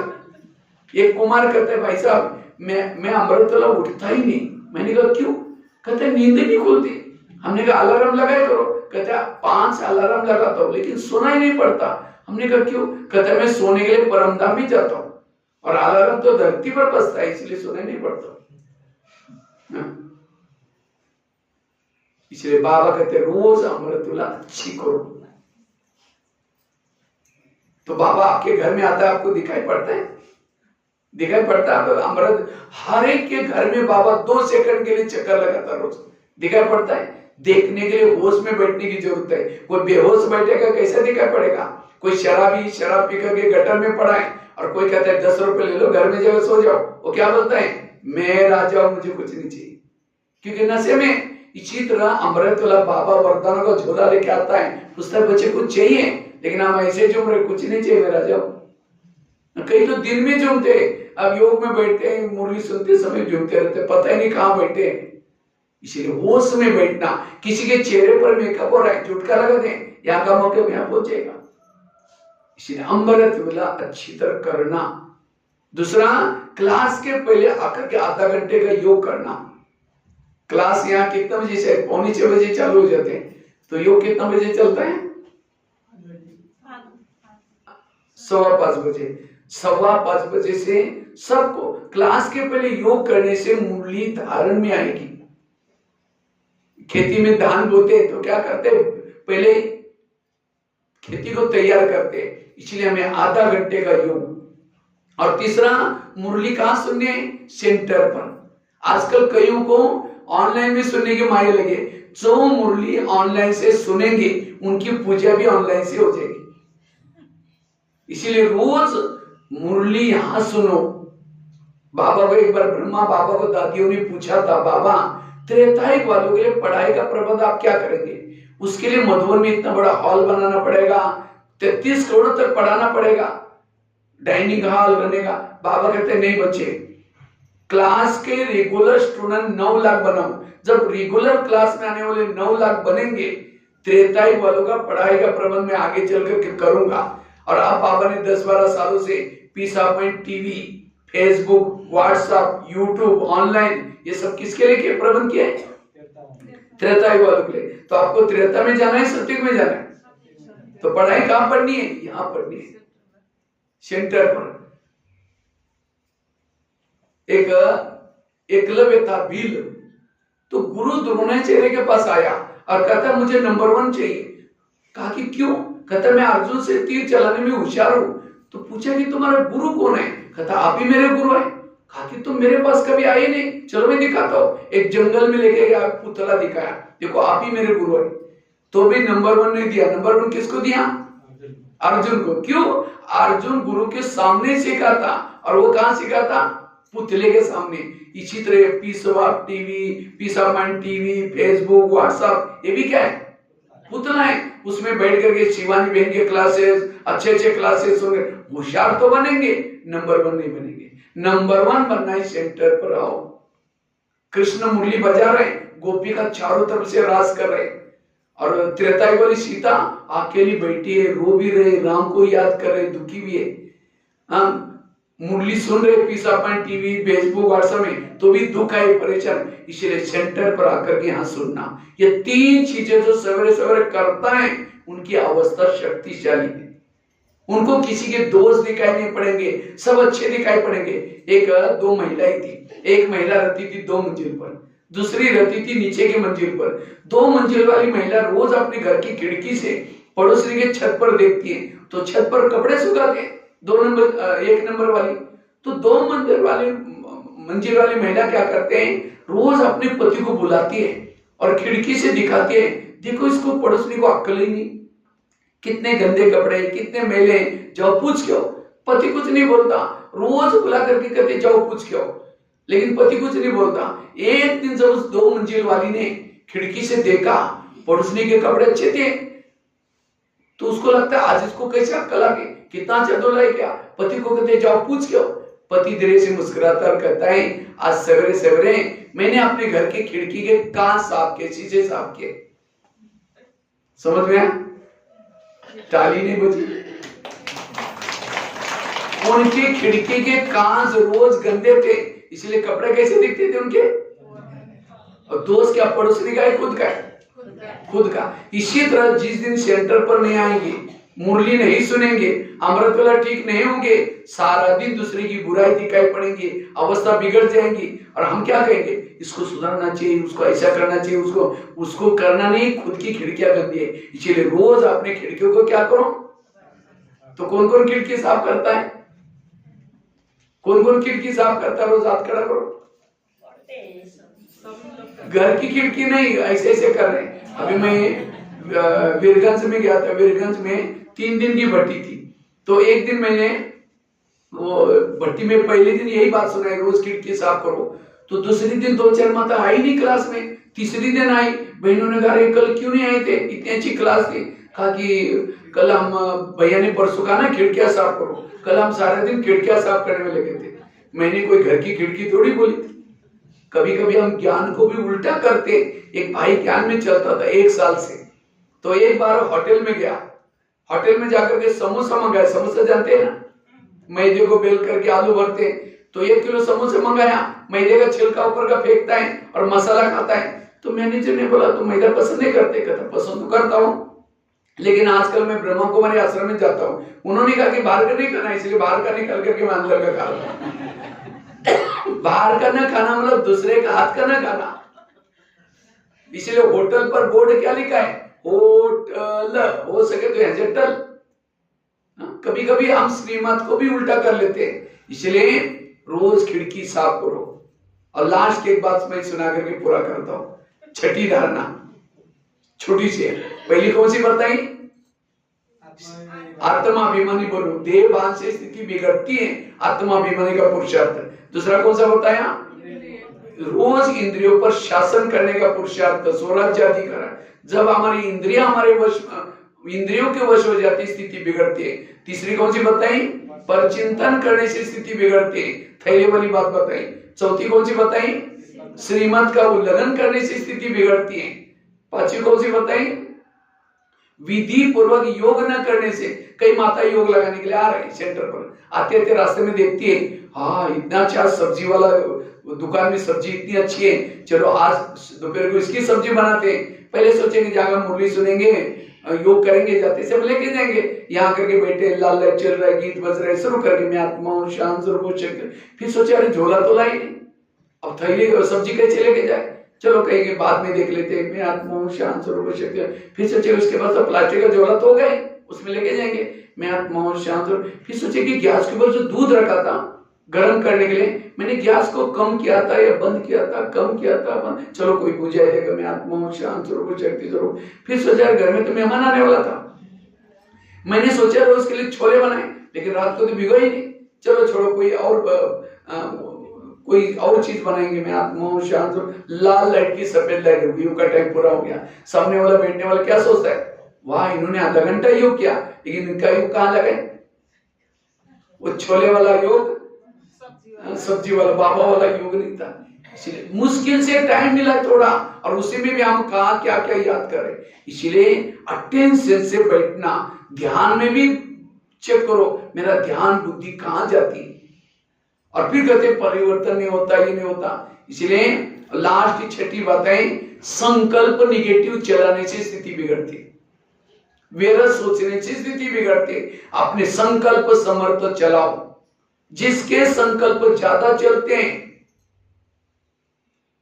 एक कुमार कहते भाई साहब मैं अमृत वेला उठता ही नहीं। मैंने कहा क्यों? कहते नींद नहीं खुलती। हमने कहा अलार्म लगाए करो। कहते 5 अलार्म लगाता हूँ लेकिन सोना ही नहीं पड़ता। हमने कहा क्यों? कहते मैं सोने के लिए परमधाम ही जाता हूँ और अलार्म तो धरती पर बजता है इसलिए सोना नहीं पड़ता। इसलिए बाबा कहते रोज अमृत वेला अच्छी करो। तो बाबा आपके घर में आता है, आपको दिखाई पड़ता है? दिखाई पड़ता है अमृत। हर एक के घर में बाबा 2 सेकंड के लिए चक्कर लगाता रोज, दिखाई पड़ता है। देखने के लिए होश में बैठने की जरूरत है। कोई बेहोश बैठेगा कैसे दिखाई पड़ेगा? कोई शराबी शराब पी करके गटर में पड़ा है और कोई कहता है 10 रुपए ले लो, घर में जाकर सो जाओ, वो क्या बोलता है? मैं राजा हूं, मुझे कुछ नहीं चाहिए, क्योंकि नशे में। इसी तरह अमृत वेला बाबा वरदानों का झोला लेके आता है, पूछता है बच्चे कुछ चाहिए, लेकिन हम ऐसे झूम रहे, कुछ नहीं चाहिए मैं राजा हूं। कई तो दिन में झूमते, अब योग में बैठते हैं, मुरली सुनते समय झूमते रहते, पता ही नहीं कहां बैठे। इसीलिए होश में बैठना। किसी के चेहरे पर मेकअप हो रहा है, झुटका लगा दें, यहाँ का मौके में यहाँ पहुंचेगा। इसलिए अमृत वेला अच्छी तरह करना। दूसरा, क्लास के पहले आकर के आधा घंटे का योग करना। क्लास यहाँ कितना बजे से 5:45 चालू हो जाते हैं, तो योग कितना बजे चलता है? 5:15 बजे। 5:15 बजे से सबको क्लास के पहले योग करने से मुरली धारण में आएगी। खेती में धान बोते तो क्या करते, पहले खेती को तैयार करते, इसलिए हमें आधा घंटे का योग। और तीसरा, मुरली कहाँ सुनने? सेंटर पर। आजकल कईयों को ऑनलाइन में सुनने के माये लगे। जो मुरली ऑनलाइन से सुनेंगे उनकी पूजा भी ऑनलाइन से हो जाएगी। इसीलिए रोज मुरली यहां सुनो। बाबा को एक बार ब्रह्मा बाबा को दादियों ने पूछा था, बाबा त्रेतायुग वालों के लिए पढ़ाई का प्रबंध आप क्या करेंगे? उसके लिए मधुबन में इतना बड़ा हॉल बनाना पड़ेगा, 33 करोड़ तक पढ़ाना पड़ेगा, डाइनिंग हॉल बनेगा। बाबा कहते नहीं बच्चे, क्लास के रेगुलर स्टूडेंट 9 लाख बनाओ। जब रेगुलर क्लास में आने वाले 9 लाख बनेंगे, त्रेतायुग वालों का पढ़ाई का प्रबंध मैं आगे चल कर करूंगा। और आप बाबा ने 10-12 सालों से peace of mind TV, Facebook, WhatsApp, YouTube, online, ये सब किसके लिए प्रबंध किया है? त्रेतायुग वालों के लिए। तो आपको त्रेता में जाना है, सत्युग में जाना है? तो पढ़ाई कहां पढ़नी है? यहां पढ़नी है, सेंटर पर। एक एकलव्य था भील, तो गुरु द्रोणाचार्य के पास आया और कहता मुझे नंबर 1 चाहिए। कहा कि क्यों? कहता मैं अर्जुन से तीर चलाने में होशियार हूं। तो पूछा कि तुम्हारा गुरु कौन है? कहता आप ही मेरे गुरु है। कहा कि तुम मेरे पास कभी आए नहीं, चलो मैं दिखाता हूं। एक जंगल में लेके गया, पुतला दिखाया, देखो आप ही मेरे गुरु है। तो भी नंबर 1 नहीं दिया। नंबर 1 किसको दिया? अर्जुन को। क्यों? अर्जुन गुरु के सामने सीखा था, और वो कहां सीखा था? पुतले के सामने। इसी तरह peace of TV, peace of mind TV, Facebook, WhatsApp, ये भी क्या है? पुतला है। उसमें बैठ करके शिवानी बहन के क्लासेस, अच्छे क्लासेस होंगे, होशियार तो बनेंगे, नंबर 1 नहीं बनेंगे। नंबर 1 बनना है, सेंटर पर आओ। कृष्ण मुरली बजा रहे, गोपी का चारों तरफ से राज कर रहे, और त्रेतायुग वाली सीता अकेली बैठी है, रो भी रहे, राम को याद कर रहे, दुखी भी है। मुरली सुन रहे peace of mind TV, Facebook, WhatsApp में, तो भी दुख है, परेशान। इसलिए सेंटर पर आकर के यहां सुनना। ये 3 चीजें जो सवेरे सवेरे करता है, उनकी अवस्था शक्तिशाली है। उनको किसी के दोष दिखाई नहीं पड़ेंगे, सब अच्छे दिखाई पड़ेंगे। एक 2 महिलाएं थी, एक महिला रहती थी 2 मंजिल पर, दूसरी रहती थी नीचे की मंजिल पर। 2 मंजिल वाली महिला रोज अपने घर की खिड़की से पड़ोसी के छत पर देखती है, तो छत पर कपड़े सुखाते हैं। 1 नंबर वाली, तो 2 मंजिल वाली महिला क्या करते हैं, रोज अपने पति को बुलाती है और खिड़की से दिखाती है, देखो इसको पड़ोसी को अक्ल ही नहीं, कितने गंदे कपड़े, कितने मैले, जाओ पूछ के आओ। पति कुछ नहीं बोलता, रोज बुला करके कहते जाओ पूछ के आओ, लेकिन पति कुछ नहीं बोलता। एक दिन जब उस 2 मंजिल वाली ने खिड़की से देखा पड़ोसी के कपड़े अच्छे थे, तो उसको लगता है आज इसको कैसे अक्ल आ गई, कितना चतुर है क्या। पति को कहते जाओ पूछ के आओ। पति धीरे से मुस्कुराता और कहता है आज सवेरे सवेरे मैंने अपने घर की खिड़की के कांच साफ किए, शीशे साफ किए। समझ में आया? ताली नहीं बजी। उनकी खिड़की के कांच रोज गंदे थे, इसलिए कपड़े कैसे दिखते थे उनके। और दोस्त क्या, पड़ोसी का है, खुद का है, खुद का। इसी तरह जिस दिन सेंटर पर नहीं आएंगे, मुरली नहीं सुनेंगे, अमृत वेला ठीक नहीं होंगे, सारा दिन दूसरे की बुराई दिखाई पड़ेंगी, अवस्था बिगड़ जाएंगी। और हम क्या कहेंगे, इसको सुधारना चाहिए, उसको ऐसा करना चाहिए, उसको करना नहीं, खुद की खिड़कियां गंदी है। इसलिए रोज अपने खिड़कियों को क्या करो। तो कौन कौन खिड़की साफ करता है? कौन कौन खिड़की साफ करता है? रोज हाथ खड़ा करो। घर की खिड़की नहीं, ऐसे ऐसे कर रहे हैं। अभी मैं वीरगंज में गया था, वीरगंज में 3 दिन की भट्टी थी। तो एक दिन मैंने वो भट्टी में पहले दिन यही बात सुनाई, रोज खिड़की साफ करो। तो दूसरे दिन 2-4 माता आई नहीं क्लास में, तीसरी दिन आई, बहनों ने कहा कल क्यों नहीं आए थे, इतनी अच्छी क्लास थी। कहा कि कल हम भैया ने परसों कहा ना खिड़कियां साफ करो, कल हम सारे दिन खिड़कियां साफ करने में लगे थे। मैंने कोई घर की खिड़की थोड़ी बोली थी। कभी कभी हम ज्ञान को भी उल्टा करते। एक भाई ज्ञान में चलता था 1 साल से, तो एक बार होटल में गया, होटल में जाकर के समोसा मंगाया, समोसा जानते हैं ना, मैदे को बेल करके आलू भरते हैं, तो 1 किलो समोसे मंगाया, मैदे का छिलका ऊपर का फेंकता है और मसाला खाता है। तो मैनेजर ने बोला तुम मैदा पसंद नहीं करते? कहता पसंद तो करता हूँ, लेकिन आजकल मैं ब्रह्मा कुमारी आश्रम में जाता हूँ, उन्होंने कहा कि बाहर का नहीं खाना, इसलिए बाहर का निकल करके मैं अंदर का खा रहा हूँ। बाहर का ना खाना मतलब दूसरे का हाथ का ना खाना। इसलिए होटल पर बोर्ड क्या लिखा है? होटल, हो सके तो एजेटल। कभी कभी हम श्रीमत को भी उल्टा कर लेते हैं, इसलिए रोज खिड़की साफ करो। और लास्ट की एक बात मैं सुना करके पूरा करता हूं, छठी धारणा छोटी सी है। पहली कौन सी बताई? आत्माभिमानी बनो, देहभान से स्थिति बिगड़ती है, आत्माभिमानी का पुरुषार्थ। दूसरा कौन सा बताया? रोज इंद्रियों पर शासन करने का पुरुषार्थ, स्वराज्याधिकरण। जब हमारी इंद्रियां हमारे वश, इंद्रियों के वश हो जाती, स्थिति बिगड़ती है। तीसरी कौन सी बताई? पर चिंतन करने से स्थिति बिगड़ती है, थैले वाली बात बताई। चौथी कौन सी बताई? श्रीमत का उल्लंघन करने से स्थिति बिगड़ती है। पांचवी कौन सी बताई? विधि पूर्वक योग न करने से। कई माता योग लगाने के लिए आ रहे सेंटर पर, आते आते रास्ते में देखती है, हाँ इतना अच्छा सब्जी वाला दुकान में सब्जी इतनी अच्छी है, चलो आज दोपहर को इसकी सब्जी बनाते हैं। पहले सोचेंगे जाकर मुरली सुनेंगे, योग करेंगे, जाते सब लेके जाएंगे, यहाँ करके बैठे, लाल लाइट चल रहा है, गीत बज रहा है, शुरू करके मैं आत्मा हूँ, शांत स्वरूप शक्ति। फिर सोचे अरे झोला तो लाई नहीं, अब थैली सब्जी कैसे लेके जाए, चलो कहेंगे बाद में देख लेते हैं, मैं आत्मा हूँ, शांत स्वरूप शक्ति। फिर सोचे उसके पास प्लास्टिक का झोला तो हो गए, उसमें लेके जाएंगे, मैं आत्मा हूँ, शांत स्वरूप। फिर सोचे कि गैस के ऊपर जो दूध रखा था गर्म करने के लिए, मैंने गैस को कम किया था या बंद किया था, कम किया था बंद, चलो कोई पूजा देगा, मैं आत्मा हूँ, शांत स्वरूप शक्ति स्वरूप। फिर सोचा घर में तो मेहमान आने वाला था, मैंने सोचा रोज के लिए छोले बनाए, लेकिन रात को तो भिगो ही नहीं, चलो छोड़ो कोई और चीज बनाएंगे, मैं आत्मा हूँ, शांत स्वरूप। लाल लाइट की सफेद लाइट होगी, योग का टाइम पूरा हो गया। सामने वाला बैठने वाला क्या सोचता है, वाह इन्होंने आधा घंटा योग किया, लेकिन इनका योग कहाँ लगे? वो छोले वाला योग, सब्जी वाला बाबा वाला योग नहीं था। इसलिए मुश्किल से टाइम मिला थोड़ा, और उसी में भी हम कहा क्या क्या याद करें। इसलिए अटेंशन से बैठना, ध्यान में भी चेक करो मेरा ध्यान बुद्धि कहां जाती, और फिर कहते परिवर्तन नहीं होता, ये नहीं होता। इसलिए लास्ट की छठी बात है, संकल्प निगेटिव चलाने से स्थिति बिगड़ती, व्यर्थ सोचने से स्थिति बिगड़ती। अपने संकल्प समर्थ चलाओ। जिसके संकल्प ज्यादा चलते हैं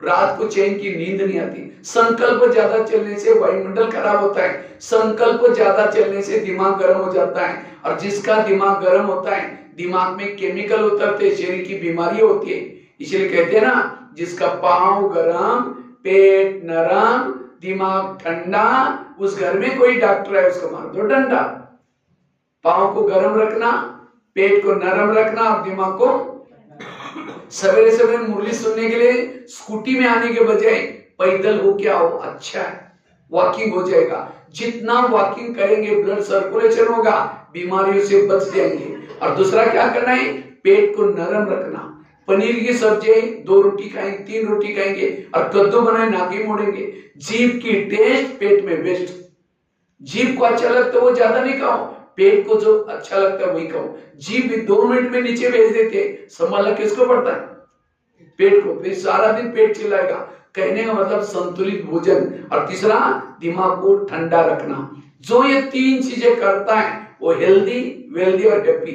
रात को चैन की नींद नहीं आती। संकल्प ज्यादा चलने से वायुमंडल खराब होता है, संकल्प ज्यादा चलने से दिमाग गर्म हो जाता है, और जिसका दिमाग गर्म होता है दिमाग में केमिकल उतरते, शरीर की बीमारी होती है। इसलिए कहते हैं ना, जिसका पांव गरम, पेट नरम, दिमाग ठंडा, उस घर में कोई डॉक्टर है उसको मार दो डंडा। पांव को गरम रखना, पेट को नरम रखना, और दिमाग को सवेरे सवेरे मुरली सुनने के लिए स्कूटी में आने के बजाय पैदल हो क्या हो, अच्छा है, वॉकिंग हो जाएगा। जितना वॉकिंग करेंगे ब्लड सर्कुलेशन होगा, बीमारियों से बच जाएंगे। और दूसरा क्या करना है, पेट को नरम रखना। पनीर की सब्जी 2 रोटी खाएंगे, 3 रोटी खाएंगे, और कद्दू बनाए नाकी मोड़ेंगे। जीभ की टेस्ट पेट में वेस्ट। जीभ को अच्छा लगता है वो ज्यादा नहीं खाओ, पेट को जो अच्छा लगता है वही खाओ। जीभ 2 मिनट में नीचे भेज देते, संभालना किसको पड़ता है? पेट को। फिर सारा दिन पेट चिल्लाएगा। कहने का मतलब संतुलित भोजन। और तीसरा, दिमाग को ठंडा रखना। जो ये 3 चीजें करता है वो हेल्दी, वेल्दी और हैप्पी,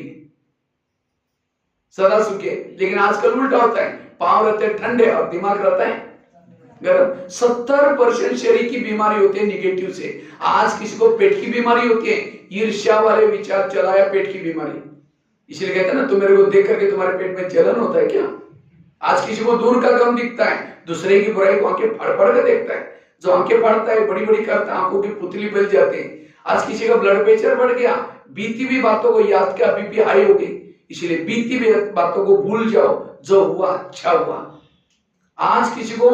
सदा सुखी। लेकिन आजकल उल्टा होता है, पांव रहते हैं ठंडे और दिमाग रहता है गरम। 70% शरीर की बीमारी होती है निगेटिव से। आज किसी को पेट की बीमारी होती है, ईर्ष्या वाले विचार चलाया, पेट की बीमारी। इसलिए कहते हैं ना, तुम मेरे को देख करके तुम्हारे पेट में जलन होता है क्या? आज किसी को दूर का गम दिखता है, दूसरे की बुराई को आंखें फाड़ फाड़ कर देखता है। जो आंखें फाड़ता है, बड़ी बड़ी करता है, आंखों की पुतली बन जाती है। आज किसी का ब्लड प्रेशर बढ़ गया, बीती हुई बातों को याद किया, बीपी हाई हो गई। इसलिए बीती हुई बातों को भूल जाओ, जो हुआ अच्छा हुआ। आज किसी को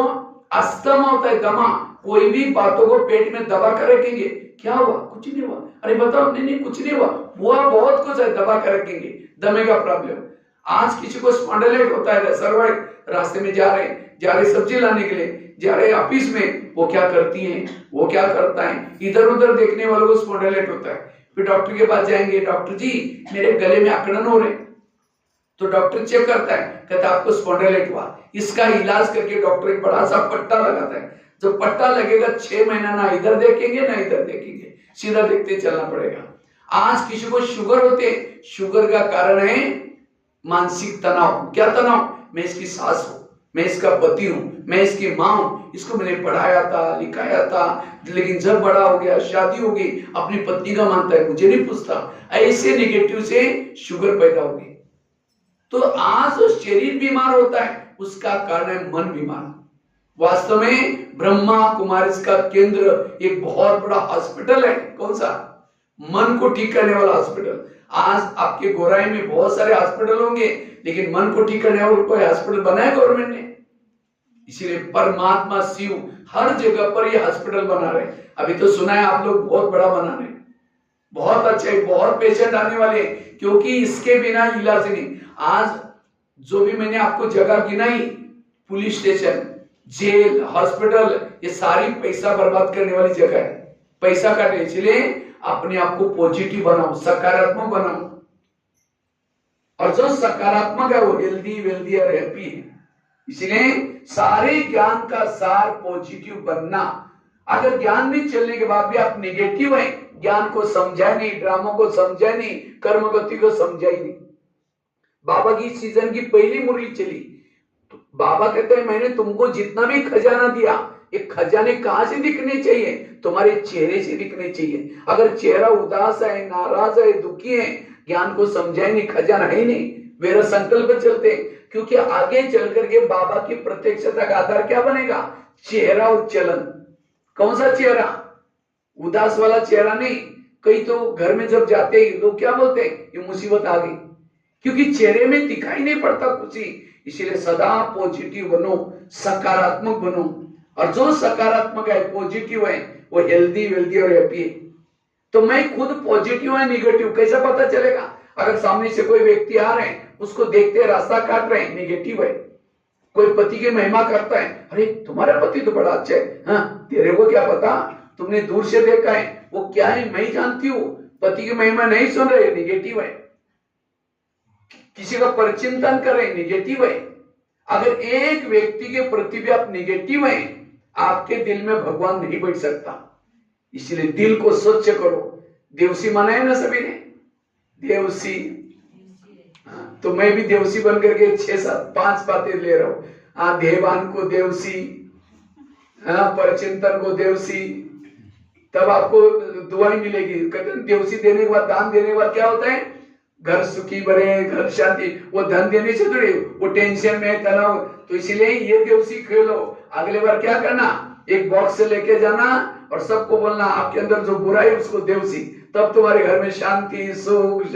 अस्थमा होता है, दमा, कोई भी बातों को पेट में दबा कर रखेंगे, क्या हुआ? कुछ नहीं हुआ। अरे बताओ, नहीं कुछ नहीं हुआ, बहुत कुछ है, दबा कर रखेंगे, दमे का प्रॉब्लम। आज किसी को स्पॉन्डिलाइट होता है, सर्वाइव, रास्ते में जा रहे सब्जी लाने के लिए, जा रहे ऑफिस में, वो क्या करती हैं, वो क्या करता है, इधर उधर देखने वालों को स्पॉन्डिलाइट होता है। फिर डॉक्टर के पास जाएंगे, डॉक्टर जी मेरे गले में अकड़न हो रहे, तो डॉक्टर चेक करता है, कहता है आपको स्पॉन्डिलाइट हुआ। इसका इलाज करके डॉक्टर एक बड़ा सा पट्टा लगाता है, जो पट्टा लगेगा 6 महीना ना इधर देखेंगे ना इधर देखेंगे, सीधा देखते चलना पड़ेगा। आज किसी को शुगर होते, शुगर का कारण है मानसिक तनाव। क्या तनाव? मैं इसकी सास हूं, मैं इसका पति हूं, मैं इसकी मां हूं, इसको मैंने पढ़ाया था लिखाया था, लेकिन जब बड़ा हो गया शादी हो गई अपनी पत्नी का मानता है, मुझे नहीं पूछता। ऐसे निगेटिव से शुगर पैदा होगी। तो आज जो शरीर बीमार होता है उसका कारण है मन बीमार। वास्तव में ब्रह्मा कुमारी का केंद्र एक बहुत बड़ा हॉस्पिटल है। कौन सा? मन को ठीक करने वाला हॉस्पिटल। आज आपके गोराई में बहुत सारे हॉस्पिटल होंगे, लेकिन मन को ठीक करने वाला कोई हॉस्पिटल बनाया गवर्नमेंट ने? इसीलिए परमात्मा शिव हर जगह पर ये हॉस्पिटल बना रहे। अभी तो सुना है आप लोग बहुत बड़ा बना रहे, बहुत अच्छे, बहुत पेशेंट आने वाले, क्योंकि इसके बिना इलाज नहीं। आज जो भी मैंने आपको जगह गिनाई, पुलिस स्टेशन, जेल, हॉस्पिटल, ये सारी पैसा बर्बाद करने वाली जगह है, पैसा काटे। इसलिए अपने आप को पॉजिटिव बनाओ, सकारात्मक बनाओ, और जो सकारात्मक है वो हेल्दी वेल्दी और हैप्पी है। इसलिए सारे ज्ञान का सार पॉजिटिव बनना। अगर ज्ञान में चलने के बाद भी आप निगेटिव हैं, ज्ञान को समझा नहीं, ड्रामों को समझा नहीं, कर्मगति को समझा ही नहीं। बाबा की सीजन की पहली मुरली चली तो बाबा कहते हैं मैंने तुमको जितना भी खजाना दिया, ये खजाने कहां से दिखने चाहिए? तुम्हारे चेहरे से दिखने चाहिए। अगर चेहरा उदास है, नाराज है, दुखी है, ज्ञान को समझा ही नहीं, खजाना है ही नहीं, मेरा संकल्प चलते। क्योंकि आगे चल करके बाबा की प्रत्यक्षता का आधार क्या बनेगा? चेहरा और चलन। कौन सा चेहरा? उदास वाला चेहरा नहीं। कई तो घर में जब जाते हैं लोग क्या बोलते हैं? ये मुसीबत आ गई, क्योंकि चेहरे में दिखाई नहीं पड़ता खुशी। इसलिए सदा पॉजिटिव बनो, सकारात्मक बनो, और जो सकारात्मक है, पॉजिटिव है, वो हेल्दी वेल्दी और हैप्पी है। तो मैं खुद पॉजिटिव है, निगेटिव कैसे पता चलेगा? अगर सामने से कोई व्यक्ति आ रहे हैं, उसको देखते रास्ता काट रहे हैं, निगेटिव है। कोई पति की महिमा करता है, अरे तुम्हारा पति तो बड़ा अच्छा है, हाँ तेरे को क्या पता, तुमने दूर से देखा है, वो क्या है मैं जानती हूँ, पति की महिमा नहीं सुन रहे, निगेटिव है। किसी का परिचिंतन करें, निगेटिव है। अगर एक व्यक्ति के प्रति भी आप निगेटिव हैं, आपके दिल में भगवान नहीं बैठ सकता। इसलिए दिल को स्वच्छ करो। देवसी माना है ना सभी ने, देवसी। तो मैं भी देवसी बन करके 5 बातें ले रहा हूँ। देवान को देवसी, परचिंतन को देवसी, तब आपको दुआई मिलेगी। कहते हैं देवसी देने के बाद, दान देने के बाद क्या होता है? घर सुखी बने, घर शांति। वो धन देने से थोड़ी, वो टेंशन में तनाव। तो इसीलिए ये देवसी खेलो। अगले बार क्या करना? एक बॉक्स से लेके जाना और सबको बोलना आपके अंदर जो बुराई है उसको देवसी, तब तुम्हारे घर में शांति सुख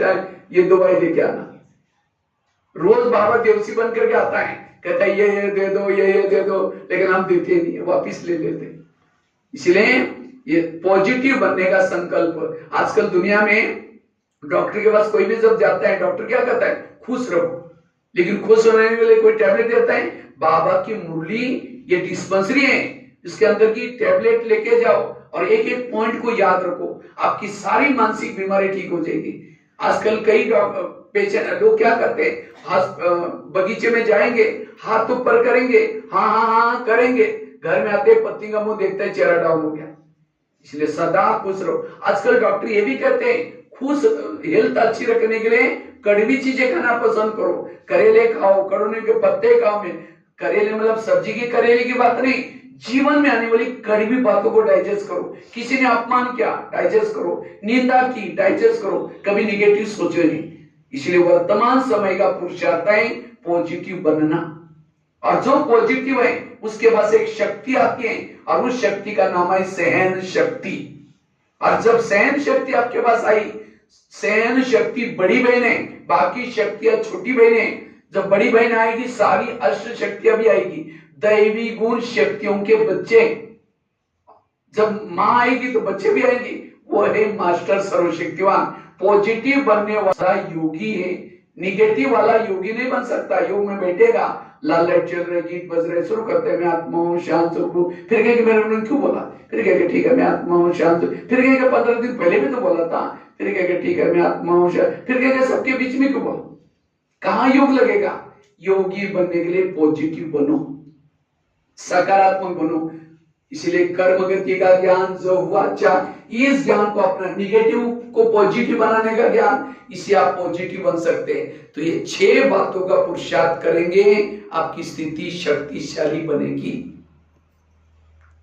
ये दवाई लेके आना। रोज बाबा देवसी बन करके आता है, कहता है ये दे दो, ये दे दो, लेकिन हम देते नहीं है, वापिस ले लेते। इसलिए ये पॉजिटिव बनने का संकल्प। आजकल दुनिया में डॉक्टर के पास कोई भी जब जाता है, डॉक्टर क्या कहता है? खुश रहो। लेकिन खुश होने के लिए कोई टैबलेट देता है? बाबा की मुरली ये डिस्पेंसरी है, इसके अंदर की टैबलेट लेके जाओ और एक एक पॉइंट को याद रखो, आपकी सारी मानसिक बीमारी ठीक हो जाएगी। आजकल कई पेशेंट लोग क्या करते हैं? बगीचे में जाएंगे, हाथ ऊपर करेंगे, हाँ हाँ हाँ करेंगे, घर में आते पत्नी का मुंह देखते हैं, चेहरा डाउन हो गया। इसलिए सदा खुश रहो। आजकल डॉक्टर ये भी कहते हैं खुश हेल्थ अच्छी रखने के लिए कड़वी चीजें खाना पसंद करो, करेले खाओ, कड़वे के पत्ते खाओ। में करेले मतलब सब्जी की करेले की बात नहीं, जीवन में आने वाली कड़वी बातों को डाइजेस्ट करो। किसी ने अपमान किया, डाइजेस्ट करो, निंदा की, डाइजेस्ट करो, कभी निगेटिव सोचो नहीं। इसलिए वर्तमान समय का पुरुषार्थ है पॉजिटिव बनना, और जो पॉजिटिव है उसके पास एक शक्ति आती है, और उस शक्ति का नाम है सहन शक्ति। और जब सहन शक्ति आपके पास आई, सहन शक्ति बड़ी बहन है, बाकी शक्तियां छोटी बहन है। जब बड़ी बहन आएगी सारी अष्ट शक्तियां भी आएगी, दैवी गुण शक्तियों के बच्चे। जब माँ आएगी तो बच्चे भी आएंगे। वो है मास्टर सर्वशक्तिवान। पॉजिटिव बनने वाला योगी है, निगेटिव वाला योगी नहीं बन सकता। योग में बैठेगा, लाल लाइट चल रहे, गीत बज रहे, शुरू करते हैं मैं आत्मा हूं शांत हूं, फिर कहेंगे मैंने उन्होंने क्यों बोला, फिर कहेंगे ठीक है मैं आत्मा हूं शांत, फिर कहेंगे 15 दिन पहले भी तो बोला था, फिर कहेगा ठीक है मैं आत्मा हूं, फिर कहेगा सबके बीच में क्यों? कहां योग लगेगा? योगी बनने के लिए पॉजिटिव बनो, सकारात्मक बनो। इसलिए कर्म गति का ज्ञान जो हुआ अच्छा, इस ज्ञान को अपना निगेटिव को पॉजिटिव बनाने का ज्ञान, इससे आप पॉजिटिव बन सकते हैं। तो ये 6 बातों का पुरुषार्थ करेंगे, आपकी स्थिति शक्तिशाली बनेगी।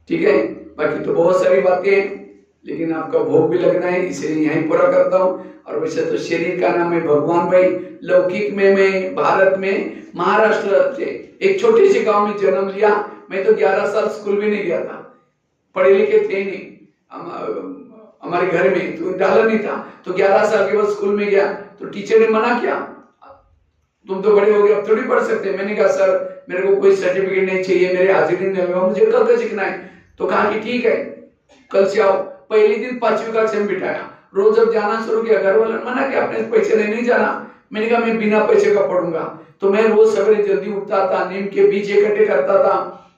ठीक है, बाकी तो बहुत सारी बातें हैं, लेकिन आपका भोग भी लगना है, इसलिए यहीं पूरा करता हूं। और वैसे तो शरीर का नाम है भगवान भाई। लौकिक में मैं भारत में महाराष्ट्र से एक छोटे से गांव में जन्म लिया। मैं तो 11 साल स्कूल भी नहीं गया था, पढ़े लिखे थे नहीं हमारे घर में, तो डाला नहीं था। तो 11 साल के बाद स्कूल में गया तो टीचर ने मना किया, तुम तो बड़े हो गए अब थोड़ी पढ़ सकते। मैंने कहा सर मेरे को कोई सर्टिफिकेट नहीं चाहिए, मेरे हाजिरी नहीं लगा, मुझे कल का सीखना है। तो कहा कि ठीक है कल से आओ। पहले दिन 5वीं कक्षा में बिठाया, रोज जब जाना शुरू किया घर वालों ने मना किया, अपने पैसे नहीं जाना। मैंने कहा मैं बिना पैसे का पढ़ूंगा। तो मैं रोज सवेरे जल्दी उठता था, नीम के बीज इकट्ठे करता था,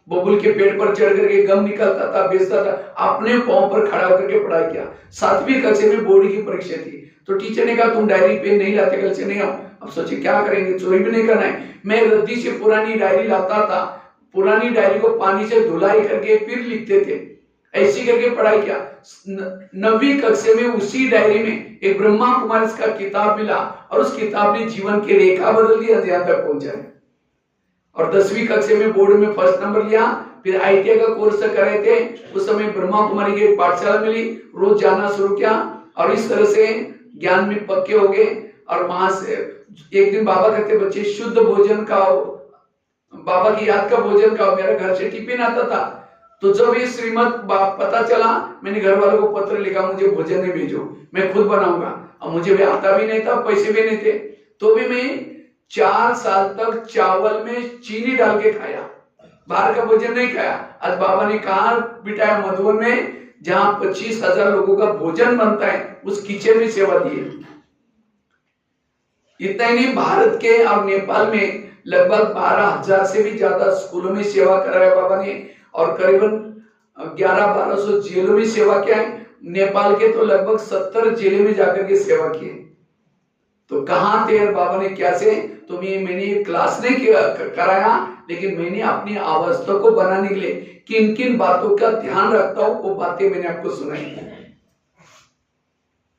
बबुल के पेड़ पर चढ़ करके गम निकलता था, बेचता था, अपने पांव पर खड़ा होकर के पढ़ाई किया। 7वीं कक्षा में बोर्ड की परीक्षा थी, तो टीचर ने कहा तुम डायरी पेन नहीं लाते, कल से नहीं आओ। अब सोचे क्या करेंगे, चोरी भी नहीं करना है। मैं रद्दी से पुरानी डायरी लाता था, पुरानी डायरी को पानी से धुलाई करके फिर लिखते थे, ऐसी करके पढ़ाई किया। 9वीं कक्षा में उसी डायरी में एक ब्रह्मा कुमारी का किताब मिला, और उस किताब ने जीवन की रेखा बदल दिया, यहाँ तक पहुंचा है। और 10वीं कक्षा में बोर्ड में फर्स्ट नंबर लिया। फिर ITI का कोर्स कर रहे थे, उस समय ब्रह्मा कुमारी की पाठशाला मिली, रोज जाना शुरू किया, और इस तरह से ज्ञान में पक्के हो गए। और वहां से एक दिन बाबा कहते बच्चे शुद्ध भोजन खाओ, बाबा की याद का भोजन खाओ। मेरा घर से टिफिन आता था, तो जब ये श्रीमत पता चला, मैंने घर वालों को पत्र लिखा मुझे भोजन नहीं भेजो, मैं खुद बनाऊंगा। और मुझे भी आता भी नहीं था, पैसे भी नहीं थे, तो भी मैं 4 साल तक चावल में चीनी डाल के खाया, बाहर का भोजन नहीं खाया। आज बाबा ने कहा बिठाया मधुबन में, जहां 25,000 लोगों का भोजन बनता है, उस किचन में सेवा दी है। इतना ही नहीं, भारत के और नेपाल में लगभग 12,000 से भी ज्यादा स्कूलों में सेवा कराया बाबा ने, और करीबन 1100-1200 जेलों में सेवा किया है। नेपाल के तो लगभग 70 जेलों में जाकर के सेवा की है। तो कहां थे बाबा ने क्या से? तो मैंने क्लास नहीं कराया, लेकिन मैंने अपनी अवस्था को बनाने के लिए किन किन बातों का ध्यान रखता हूं, वो बातें मैंने आपको सुनाई।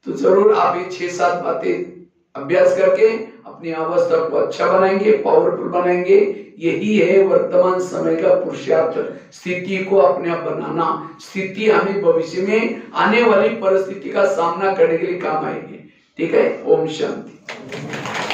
तो जरूर आप ये 6-7 बातें अभ्यास करके अपनी अवस्था को अच्छा बनाएंगे, पावरफुल बनाएंगे। यही है वर्तमान समय का पुरुषार्थ, स्थिति को अपने आप बनाना। स्थिति हमें भविष्य में आने वाली परिस्थिति का सामना करने के लिए काम आएगी। ठीक है, ओम शांति।